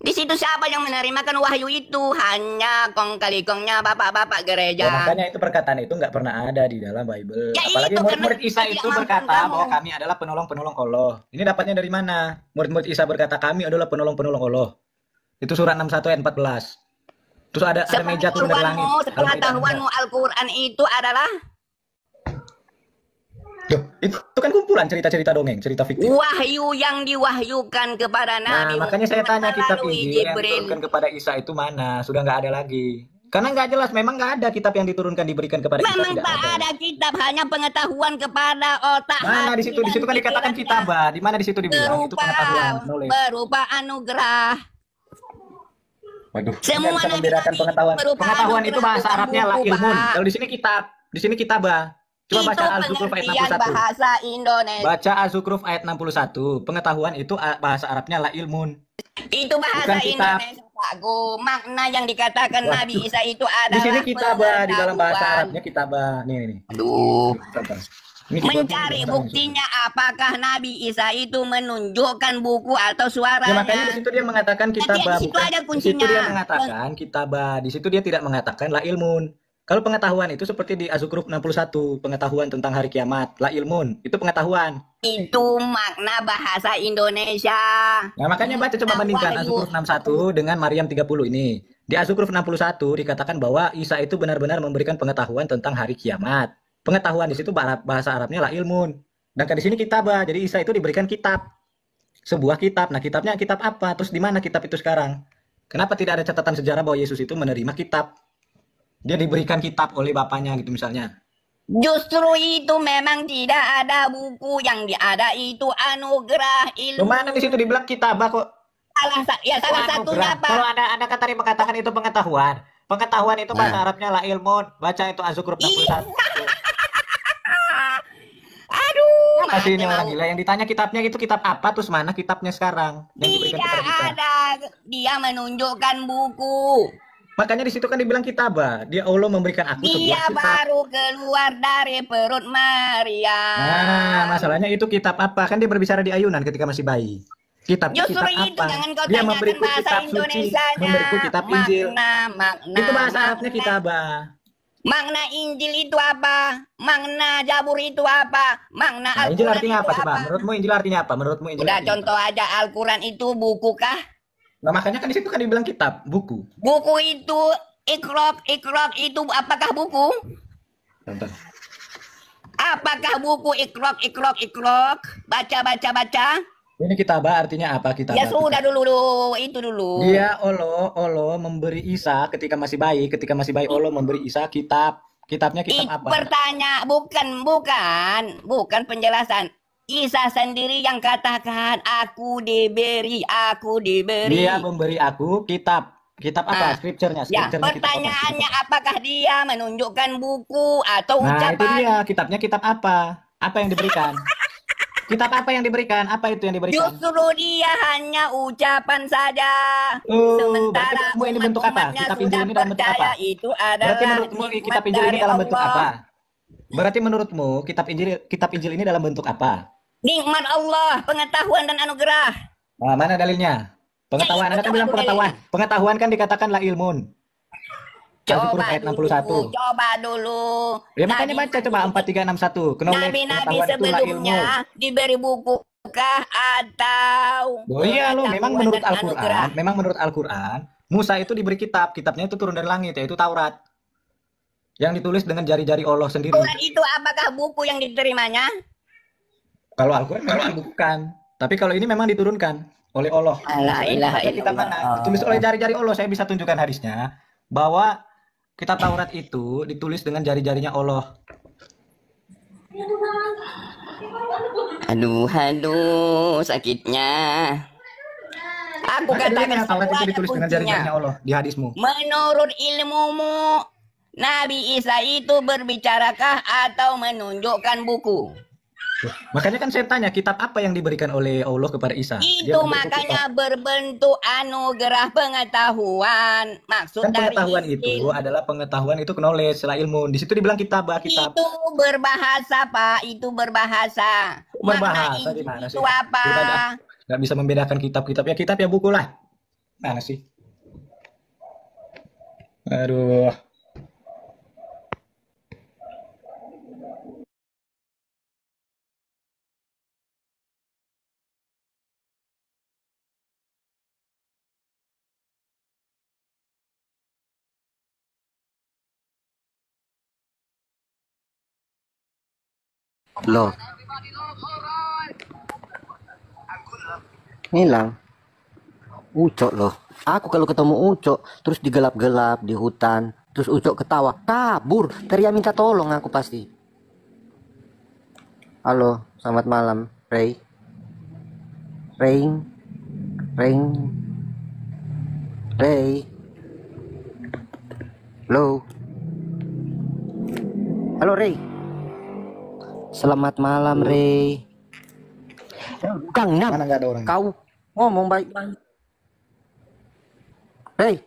Speaker 11: Di situ siapa yang menerimakan wahyu itu? Hanya kong kali kongnya bapak-bapak gereja.
Speaker 5: Makanya itu perkataan itu nggak pernah ada di dalam Bible.
Speaker 11: Ya
Speaker 5: Apalagi
Speaker 11: itu,
Speaker 5: murid-murid Isa
Speaker 11: karena
Speaker 5: itu
Speaker 11: tidak
Speaker 5: berkata
Speaker 11: mampu kamu.
Speaker 5: bahwa kami adalah penolong-penolong Allah. Ini dapatnya dari mana? Murid-murid Isa berkata kami adalah penolong-penolong Allah. Itu surat 61 ayat 14. Terus ada meja turun dari langit.
Speaker 11: Sepengetahuanmu Al-Quran itu adalah
Speaker 5: Duh, itu kan kumpulan cerita-cerita dongeng, cerita fiktif.
Speaker 11: wahyu yang diwahyukan kepada
Speaker 5: Nah,
Speaker 11: Nabi
Speaker 5: makanya saya tanya kitab
Speaker 11: melalui
Speaker 5: Injil yang
Speaker 11: Jibril.
Speaker 5: diturunkan kepada Isa itu mana? Sudah nggak ada lagi. Karena nggak jelas, memang nggak ada kitab yang diturunkan diberikan kepada Isa.
Speaker 11: Memang
Speaker 5: Tidak
Speaker 11: tak ada kitab, hanya pengetahuan kepada otak
Speaker 5: Mana di
Speaker 11: hati
Speaker 5: situ? Di
Speaker 11: dan
Speaker 5: situ kan dikatakan
Speaker 11: pikirannya.
Speaker 5: kitabah. Di mana di situ dibilang itu pengetahuan, knowledge.
Speaker 11: berupa anugerah.
Speaker 5: Waduh,
Speaker 11: Semua
Speaker 5: nggak bisa
Speaker 11: nabi
Speaker 5: membedakan pengetahuan.
Speaker 11: berupa
Speaker 5: Pengetahuan itu
Speaker 11: anugerah
Speaker 5: bahasa
Speaker 11: bukan
Speaker 5: Arabnya la
Speaker 11: buku,
Speaker 5: ilmun.
Speaker 11: Pak.
Speaker 5: Kalau di sini kitab, di sini kitabah. Coba
Speaker 11: Itu
Speaker 5: baca Al-Zukhruf ayat
Speaker 11: pengertian
Speaker 5: 61.
Speaker 11: bahasa Indonesia.
Speaker 5: Baca Al-Zukhruf ayat 61. Pengetahuan itu bahasa Arabnya la ilmun.
Speaker 11: Itu bahasa
Speaker 5: Bukan kitab.
Speaker 11: Indonesia, Pak Gu. Makna yang dikatakan
Speaker 5: Waduh.
Speaker 11: Nabi Isa itu
Speaker 5: Di
Speaker 11: adalah
Speaker 5: sini kitabah, di dalam bahasa
Speaker 11: pengetahuan.
Speaker 5: Arabnya kitabah. Nih.
Speaker 11: Aduh.
Speaker 5: Ini
Speaker 11: Mencari buktinya apakah Nabi Isa itu menunjukkan buku atau
Speaker 5: Ya
Speaker 11: suaranya.
Speaker 5: makanya di situ dia mengatakan kitabah,
Speaker 11: di situ
Speaker 5: bukan.
Speaker 11: ada
Speaker 5: Di situ
Speaker 11: kuncinya.
Speaker 5: dia mengatakan kitabah. Di situ dia tidak mengatakan la ilmun. Kalau pengetahuan itu seperti di Az-Zukhruf 61, pengetahuan tentang hari kiamat, la ilmun, itu pengetahuan.
Speaker 11: Itu makna bahasa Indonesia.
Speaker 5: Nah, makanya baca coba bandingkan Az-Zukhruf 61 dengan Maryam 30 ini. Di Az-Zukhruf 61 dikatakan bahwa Isa itu benar-benar memberikan pengetahuan tentang hari kiamat. Pengetahuan di situ bahasa Arabnya la ilmun. Dan di sini kitabah. Jadi Isa itu diberikan kitab. Sebuah kitab. Nah, kitabnya kitab apa? Terus di mana kitab itu sekarang? Kenapa tidak ada catatan sejarah bahwa Yesus itu menerima kitab? Dia diberikan kitab oleh bapaknya gitu misalnya.
Speaker 11: Justru itu memang tidak ada buku, yang ada itu anugerah ilmu.
Speaker 5: Mana di situ dibilang kitabah kok?
Speaker 11: Salah satunya apa?
Speaker 5: Kalau ada kata yang mengatakan itu pengetahuan. Pengetahuan itu bahasa Arabnya la ilmun. Baca itu Az-Zukhruf 61.
Speaker 11: Aduh,
Speaker 5: Masih ini orang gila yang ditanya kitabnya itu kitab apa, terus mana kitabnya sekarang yang diberikan kepada kita.
Speaker 11: ada. Dia menunjukkan buku.
Speaker 5: Makanya di situ kan dibilang kitabah. Dia Allah memberikan aku
Speaker 11: Dia
Speaker 5: sebuah kitab.
Speaker 11: baru keluar dari perut Maria.
Speaker 5: Nah, masalahnya itu kitab apa? Kan dia berbicara di ayunan ketika masih bayi. Kitabnya
Speaker 11: Justru
Speaker 5: kitab
Speaker 11: itu
Speaker 5: apa?
Speaker 11: jangan kau
Speaker 5: Dia
Speaker 11: tanyakan
Speaker 5: memberiku
Speaker 11: bahasa
Speaker 5: kitab suci,
Speaker 11: Indonesianya.
Speaker 5: memberiku kitab Injil.
Speaker 11: Makna.
Speaker 5: Itu bahasa Arabnya kitabah.
Speaker 11: Makna Injil itu apa? Makna Zabur itu apa? Makna
Speaker 5: Nah, Injil
Speaker 11: Al-Quran
Speaker 5: artinya
Speaker 11: itu
Speaker 5: apa coba? Menurutmu Injil artinya apa? Menurutmu Injil
Speaker 11: Udah
Speaker 5: artinya
Speaker 11: contoh aja, Al-Quran itu buku kah?
Speaker 5: Nah, makanya kan di situ kan dibilang kitab, buku.
Speaker 11: Buku itu ikrok itu apakah buku?
Speaker 5: Contoh.
Speaker 11: Apakah buku ikrok? Baca.
Speaker 5: Ini kitabah artinya apa kitabah?
Speaker 11: Ya sudah dulu, itu dulu.
Speaker 5: Dia Allah memberi Isa ketika masih bayi Allah memberi Isa kitab. Kitabnya kitab apa?
Speaker 11: Pertanyaan bukan penjelasan. Isa sendiri yang katakan aku diberi.
Speaker 5: Dia memberi aku kitab. Kitab apa? Scripture-nya.
Speaker 11: Ya,
Speaker 5: Scripture-nya kitab apa?
Speaker 11: pertanyaannya apakah dia menunjukkan buku atau
Speaker 5: Nah, itu
Speaker 11: ucapan?
Speaker 5: dia. Kitabnya kitab apa? Apa yang diberikan? Kitab apa yang diberikan? Apa itu yang diberikan?
Speaker 11: Justru dia hanya ucapan saja.
Speaker 5: Sementara menurutmu ini bentuk apa? Kitab Injil ini dalam bentuk apa?
Speaker 11: Itu adalah
Speaker 5: Berarti menurutmu kitab Injil ini dalam bentuk apa? Berarti menurutmu kitab Injil ini dalam bentuk apa?
Speaker 11: Nikmat Allah, pengetahuan dan anugerah.
Speaker 5: Nah, mana dalilnya? Pengetahuan, Anda kan bilang pengetahuan. Pengetahuan kan dikatakan la ilmun.
Speaker 11: Coba
Speaker 5: ayat
Speaker 11: dulu,
Speaker 5: 61.
Speaker 11: coba dulu.
Speaker 5: Ya makanya baca coba 4361.
Speaker 11: Nabi-nabi sebelumnya diberi buku kah atau
Speaker 5: Oh iya lo, memang menurut
Speaker 11: pengetahuan dan anugerah?
Speaker 5: Al-Quran, Musa itu diberi kitabnya itu turun dari langit, yaitu Taurat. Yang ditulis dengan jari-jari Allah sendiri.
Speaker 11: Quran itu apakah buku yang diterimanya?
Speaker 5: Kalau Al-Quran memang bukan. Tapi kalau ini memang diturunkan oleh Allah.
Speaker 11: La ilaha
Speaker 5: Baca kitab mana? Ditulis oleh jari-jari Allah. Saya bisa tunjukkan hadisnya bahwa kitab Taurat itu ditulis dengan jari-jarinya Allah.
Speaker 11: Aduh, sakitnya. Aku katakan
Speaker 5: Taurat itu
Speaker 11: semuanya
Speaker 5: ditulis dengan
Speaker 11: kuncinya.
Speaker 5: jari-jarinya Allah di hadismu.
Speaker 11: Menurut ilmumu, Nabi Isa itu berbicarakah atau menunjukkan buku?
Speaker 9: Makanya kan saya tanya, kitab apa yang diberikan oleh Allah kepada Isa? Dia
Speaker 11: Itu
Speaker 9: membentuk
Speaker 11: makanya
Speaker 9: kitab.
Speaker 11: berbentuk anugerah pengetahuan. Maksud
Speaker 9: Kan
Speaker 11: dari
Speaker 9: pengetahuan
Speaker 11: Injil.
Speaker 9: itu adalah pengetahuan itu knowledge, setelah ilmu. Di situ dibilang kitab.
Speaker 11: Itu berbahasa, Pak. Itu berbahasa.
Speaker 9: Berbahasa
Speaker 11: Makna
Speaker 9: di mana
Speaker 11: Injil
Speaker 9: sih?
Speaker 11: itu apa?
Speaker 9: Nggak bisa membedakan kitab-kitab. Ya kitab ya buku lah. Mana sih? Aduh.
Speaker 6: Loh, hilang. Ucok loh. Aku kalau ketemu Ucok, terus digelap-gelap di hutan, terus Ucok ketawa, kabur, teriak minta tolong aku pasti. Halo, selamat malam, Ray. Ring, ring, Ray. Halo. Halo, Ray. Selamat malam, Ray. Kang Nam,
Speaker 9: Mana nggak ada orang?
Speaker 6: kau ngomong baik-baik. Ray.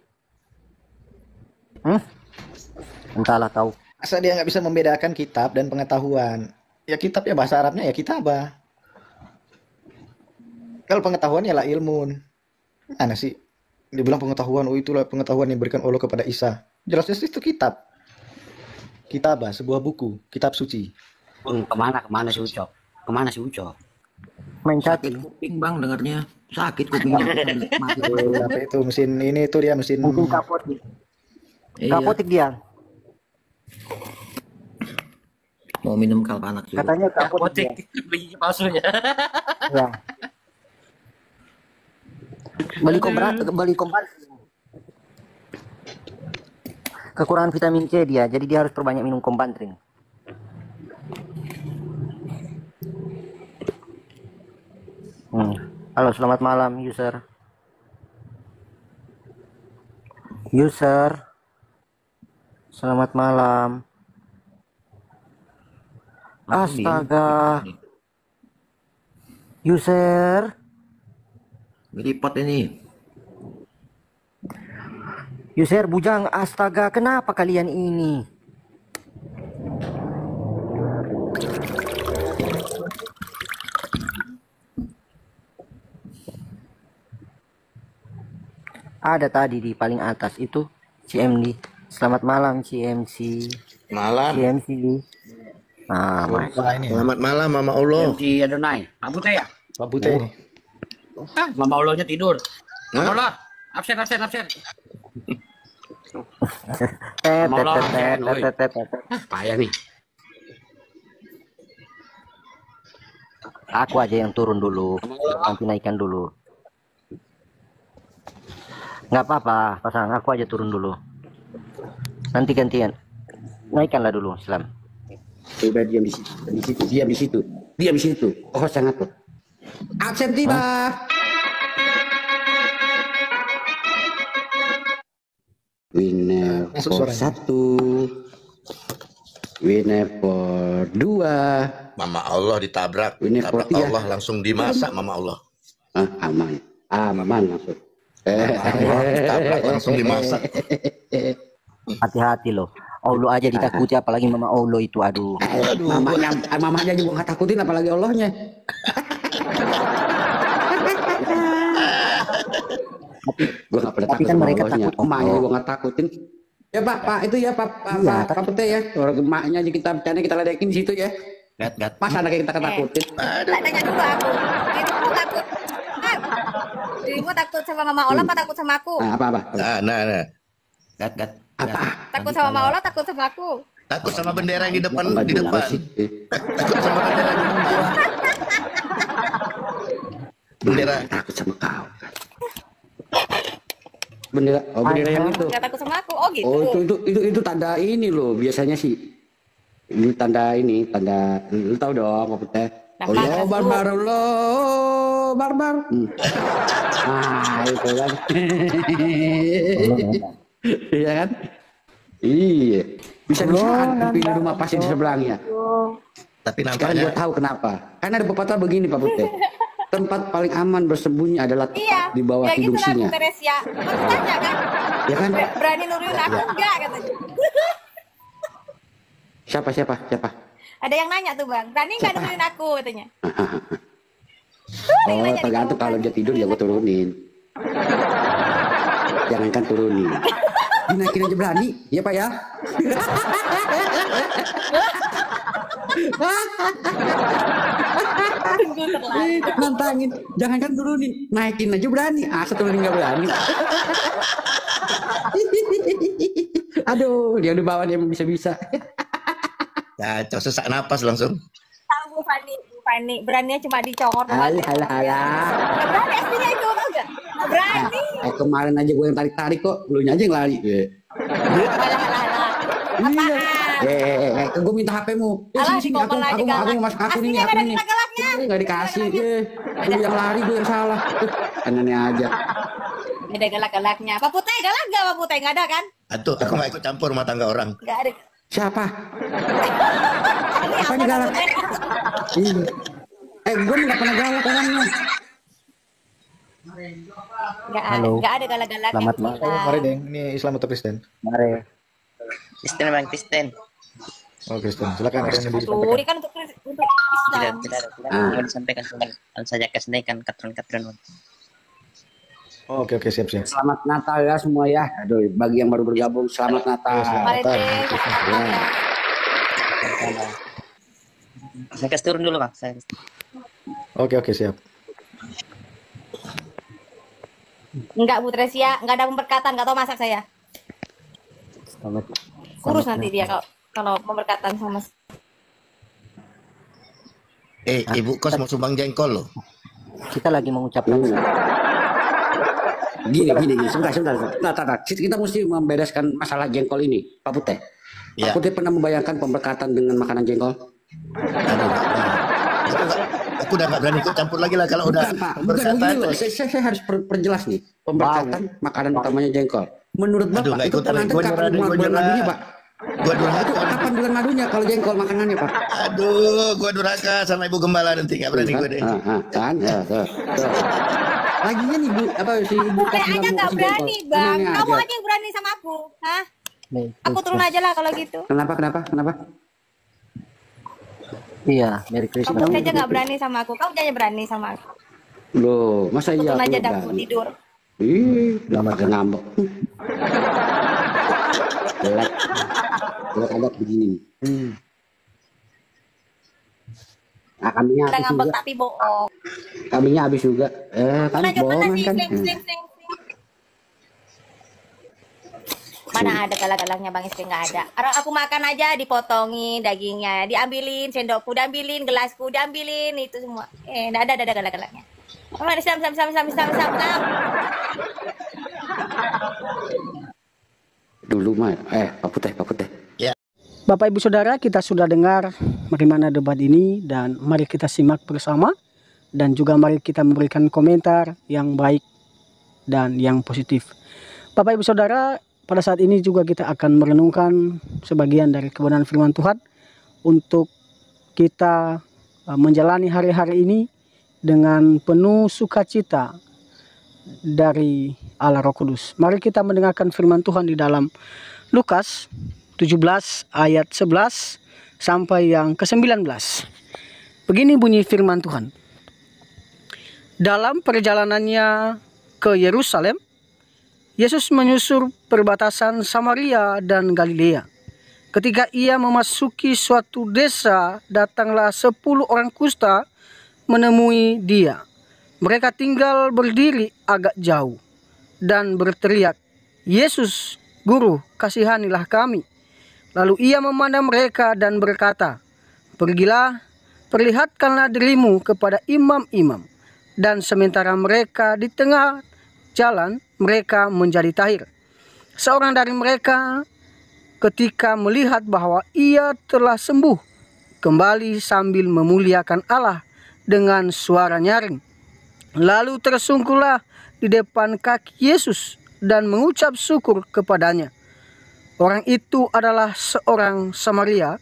Speaker 6: Entahlah kau.
Speaker 9: Masa dia nggak bisa membedakan kitab dan pengetahuan? Ya kitab ya bahasa Arabnya ya kitabah. Kalau pengetahuan ya lah ilmun. Mana sih? Dibilang pengetahuan, oh itulah pengetahuan yang diberikan Allah kepada Isa. Jelas-jelas itu kitab. Kitabah, sebuah buku, kitab suci.
Speaker 10: Kemana si Ucok? Kemana si Ucok?
Speaker 6: Main
Speaker 10: Sakit kuping bang dengarnya. Sakit kupingnya.
Speaker 9: Apa itu mesin ini tuh dia mesin.
Speaker 6: Mungkin kapotik.
Speaker 10: Iya.
Speaker 6: Kapotik dia.
Speaker 10: Mau minum kalpanak juga.
Speaker 6: Katanya kapotik.
Speaker 3: Beli palsunya.
Speaker 6: Ya. Beli kombat. Kekurangan vitamin C dia, jadi dia harus perbanyak minum kompantrin. Halo, selamat malam, user. User. Selamat malam. Astaga. User.
Speaker 10: Gelipot ini.
Speaker 6: User bujang, astaga, kenapa kalian ini? Ada tadi di paling atas itu CMD. Selamat malam CMC.
Speaker 4: Malam.
Speaker 6: CMC. Nah,
Speaker 4: Selamat malam Mama Allah.
Speaker 3: Si Adonai. Pak Bute ya?
Speaker 9: Pak Bute ini.
Speaker 3: Mama Allahnya tidur. Mama Allah. Absen. Payah nih.
Speaker 6: Aku aja yang turun dulu. Nanti naikkan dulu. Nggak apa-apa, pasang. Aku aja turun dulu. Nanti gantian. Naikkanlah dulu, Islam.
Speaker 10: Udah diam di situ. Diam di situ. Oh sangat tuh. Absen tiba. Winner for 1. Winner for 2.
Speaker 4: Mama Allah ditabrak. Tabrak Allah langsung dimasak Mama Allah.
Speaker 10: Aman. Aman maksud.
Speaker 4: Ditabrak langsung dimasak.
Speaker 6: Hati-hati loh. Allah aja ditakuti, apalagi Mama Allah itu, aduh.
Speaker 10: Mamanya juga nggak takutin, apalagi Allahnya. Gue nggak pernah takut.
Speaker 6: Kan mereka takut.
Speaker 10: Emaknya gue nggak takutin. Ya Pak itu ya Pak Pete ya. Orang emaknya aja kita bercanda, kita ledekin di situ ya.
Speaker 3: Gat.
Speaker 10: Masa anaknya kita ketakutin?
Speaker 7: Tanya dulu aku. Dirimu takut. Dirimu takut sama Mama Allah apa takut sama aku?
Speaker 10: Apa?
Speaker 4: Nah.
Speaker 10: Gat. Apa?
Speaker 7: Takut sama Mama Allah, takut sama aku.
Speaker 4: Takut sama bendera yang di depan. Takut sama bendera yang di depan. Bendera.
Speaker 10: Takut sama kau. Bendera yang itu.
Speaker 7: Gak takut sama aku. Oh gitu.
Speaker 10: Oh itu tanda ini loh biasanya sih. Ini tanda lu tahu dong apa teh? Allah barbar. Itu kan. Iya kan? Iya. Bisa di rumah pasti di sebelahnya.
Speaker 4: Tapi
Speaker 10: Sekarang
Speaker 4: nampaknya
Speaker 10: gue tahu kenapa. Karena ada pepatah begini Pak Putih. Tempat paling aman bersembunyi adalah
Speaker 7: Iya,
Speaker 10: di bawah
Speaker 7: ya
Speaker 10: hidung
Speaker 7: gitu lah Bu
Speaker 10: singa.
Speaker 7: Teresia. Aku tanya kan,
Speaker 10: Ya kan?
Speaker 7: berani nurunin aku enggak katanya.
Speaker 10: Siapa?
Speaker 7: Ada yang nanya tuh Bang, berani nggak nurunin aku katanya.
Speaker 10: Oh, tergantung kalau dia tidur ya gue turunin. Jangankan turunin. Dinaikin aja berani, ya Pak ya. Nantangin, jangankan turunin, naikin aja berani. Asal turunin nggak berani. Aduh, dia udah bawa dia bisa-bisa.
Speaker 4: kacau, sesak napas langsung.
Speaker 7: Tahu Bu Fani, beraninya cuma dicongor doang.
Speaker 10: Alah.
Speaker 7: Nggak berani aslinya itu, tau nggak? Nggak berani.
Speaker 10: Kemarin aja gue yang tarik-tarik kok, lu aja yang lari. Gue minta HP-mu. Sini, aku masuk akun ini, nggak dikasih. Lu yang lari, gue yang salah. Aneh aja.
Speaker 7: Ada galak-galaknya. Pak Putih galak nggak Pak Putih? Nggak ada kan?
Speaker 4: Atuh, aku nggak ikut campur rumah tangga orang.
Speaker 7: Nggak ada.
Speaker 10: Siapa? Apanya galak? Gue nggak pernah galak orangnya.
Speaker 7: Nggak ada galak-galaknya.
Speaker 1: Selamat malam.
Speaker 9: Mari Deng, ini Islam atau Kristen?
Speaker 1: Mari.
Speaker 12: Kristen Bang, Kristen.
Speaker 9: Oh Kristen, silakan ada yang mau
Speaker 7: Tuh,
Speaker 9: disampaikan.
Speaker 7: ini kan untuk Islam.
Speaker 12: Tidak mau disampaikan, cuma saja kesedihan katron-katron.
Speaker 9: Oh, oke siap.
Speaker 10: Selamat Natal ya semua ya. Aduh, bagi yang baru bergabung selamat Natal.
Speaker 12: Saya kasih turun dulu Bang.
Speaker 9: Oke siap.
Speaker 7: Enggak Bu Tresia, enggak ada pemberkatan, enggak tahu masak saya. Kurus nanti dia kalau pemberkatan sama.
Speaker 4: Ibu kos mau sumbang jengkol loh.
Speaker 8: Kita lagi mengucapkan
Speaker 10: Gini, sebentar. Nah, kita mesti membereskan masalah jengkol ini, Pak Putih.
Speaker 4: Ya.
Speaker 10: Pak Putih pernah membayangkan pemberkatan dengan makanan jengkol?
Speaker 4: Aku udah nggak berani ikut campur lagi lah kalau udah
Speaker 10: Bukan begini loh. Saya harus perjelas nih. Pemberkatan makanan utamanya jengkol. Menurut Bapak itu tergantung kapan bulan madunya, Pak?
Speaker 4: Gua durhaka.
Speaker 10: Kapan bulan madunya kalau jengkol makanannya, Pak?
Speaker 4: Aduh, gua durhaka sama Ibu Gembala nanti nggak berani gue deh.
Speaker 10: Kan, Lagian ibu si ibu
Speaker 7: Saya aja nggak berani Bang. Kamu aja yang berani sama aku, hah? Aku turun aja lah kalau gitu.
Speaker 10: Kenapa?
Speaker 8: Iya, Merry Christmas.
Speaker 7: Kamu aja nggak berani sama aku. Kamu aja berani sama aku.
Speaker 10: Loh, masa iya?
Speaker 7: Turun aja dah aku tidur.
Speaker 10: Udah pakai ngambek. Jelek agak begini. Nah, kambingnya
Speaker 7: Udah
Speaker 10: habis
Speaker 7: ngambek
Speaker 10: juga.
Speaker 7: tapi bohong.
Speaker 10: Kambingnya habis juga. Kan bohongan kan.
Speaker 7: Mana ada galak-galaknya Bang Istri, nggak ada. Orang aku makan aja dipotongin dagingnya, diambilin sendokku, diambilin gelasku, diambilin itu semua. Nggak ada galak-galaknya. Mana sam.
Speaker 10: Dulu mah Pak Putih.
Speaker 1: Bapak Ibu Saudara, kita sudah dengar bagaimana debat ini dan mari kita simak bersama dan juga mari kita memberikan komentar yang baik dan yang positif. Bapak Ibu Saudara, pada saat ini juga kita akan merenungkan sebagian dari kebenaran firman Tuhan untuk kita menjalani hari-hari ini dengan penuh sukacita dari Allah Roh Kudus. Mari kita mendengarkan firman Tuhan di dalam Lukas 17 ayat 11 sampai yang ke-19. Begini bunyi firman Tuhan. Dalam perjalanannya ke Yerusalem, Yesus menyusur perbatasan Samaria dan Galilea. Ketika ia memasuki suatu desa, datanglah 10 orang kusta menemui dia. Mereka tinggal berdiri agak jauh dan berteriak, "Yesus, Guru, kasihanilah kami." Lalu ia memandang mereka dan berkata, "Pergilah, perlihatkanlah dirimu kepada imam-imam." Dan sementara mereka di tengah jalan, mereka menjadi tahir. Seorang dari mereka ketika melihat bahwa ia telah sembuh, kembali sambil memuliakan Allah dengan suara nyaring. Lalu tersungkurlah di depan kaki Yesus dan mengucap syukur kepadanya. Orang itu adalah seorang Samaria.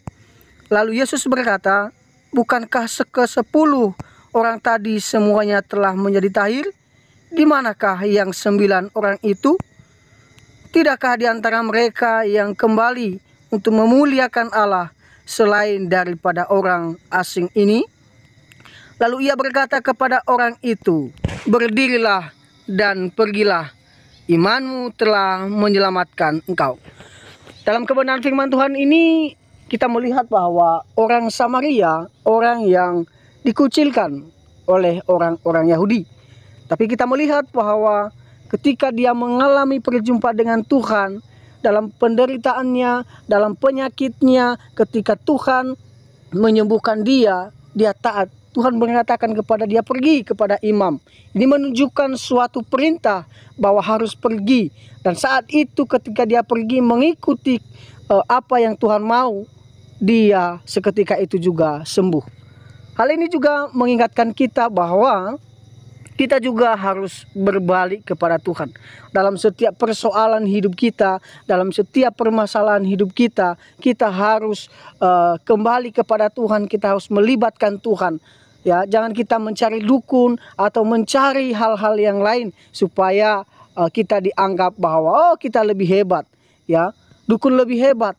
Speaker 1: Lalu Yesus berkata, Bukankah ke-10 orang tadi semuanya telah menjadi tahir? Di manakah yang 9 orang itu? Tidakkah di antara mereka yang kembali untuk memuliakan Allah selain daripada orang asing ini? Lalu ia berkata kepada orang itu, berdirilah dan pergilah, imanmu telah menyelamatkan engkau. Dalam kebenaran firman Tuhan ini, kita melihat bahwa orang Samaria, orang yang dikucilkan oleh orang-orang Yahudi. Tapi kita melihat bahwa ketika dia mengalami perjumpaan dengan Tuhan, dalam penderitaannya, dalam penyakitnya, ketika Tuhan menyembuhkan dia, dia taat. Tuhan mengatakan kepada dia pergi kepada imam. Ini menunjukkan suatu perintah bahwa harus pergi. Dan saat itu ketika dia pergi mengikuti apa yang Tuhan mau, dia seketika itu juga sembuh. Hal ini juga mengingatkan kita bahwa kita juga harus berbalik kepada Tuhan. Dalam setiap persoalan hidup kita, dalam setiap permasalahan hidup kita, kita harus kembali kepada Tuhan, kita harus melibatkan Tuhan. Ya, jangan kita mencari dukun atau mencari hal-hal yang lain supaya kita dianggap bahwa kita lebih hebat, ya. Dukun lebih hebat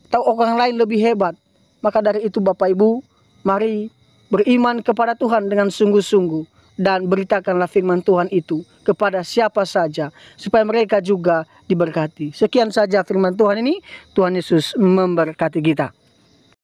Speaker 1: atau orang lain lebih hebat. Maka dari itu Bapak Ibu, mari beriman kepada Tuhan dengan sungguh-sungguh dan beritakanlah firman Tuhan itu kepada siapa saja supaya mereka juga diberkati. Sekian saja firman Tuhan ini. Tuhan Yesus memberkati kita.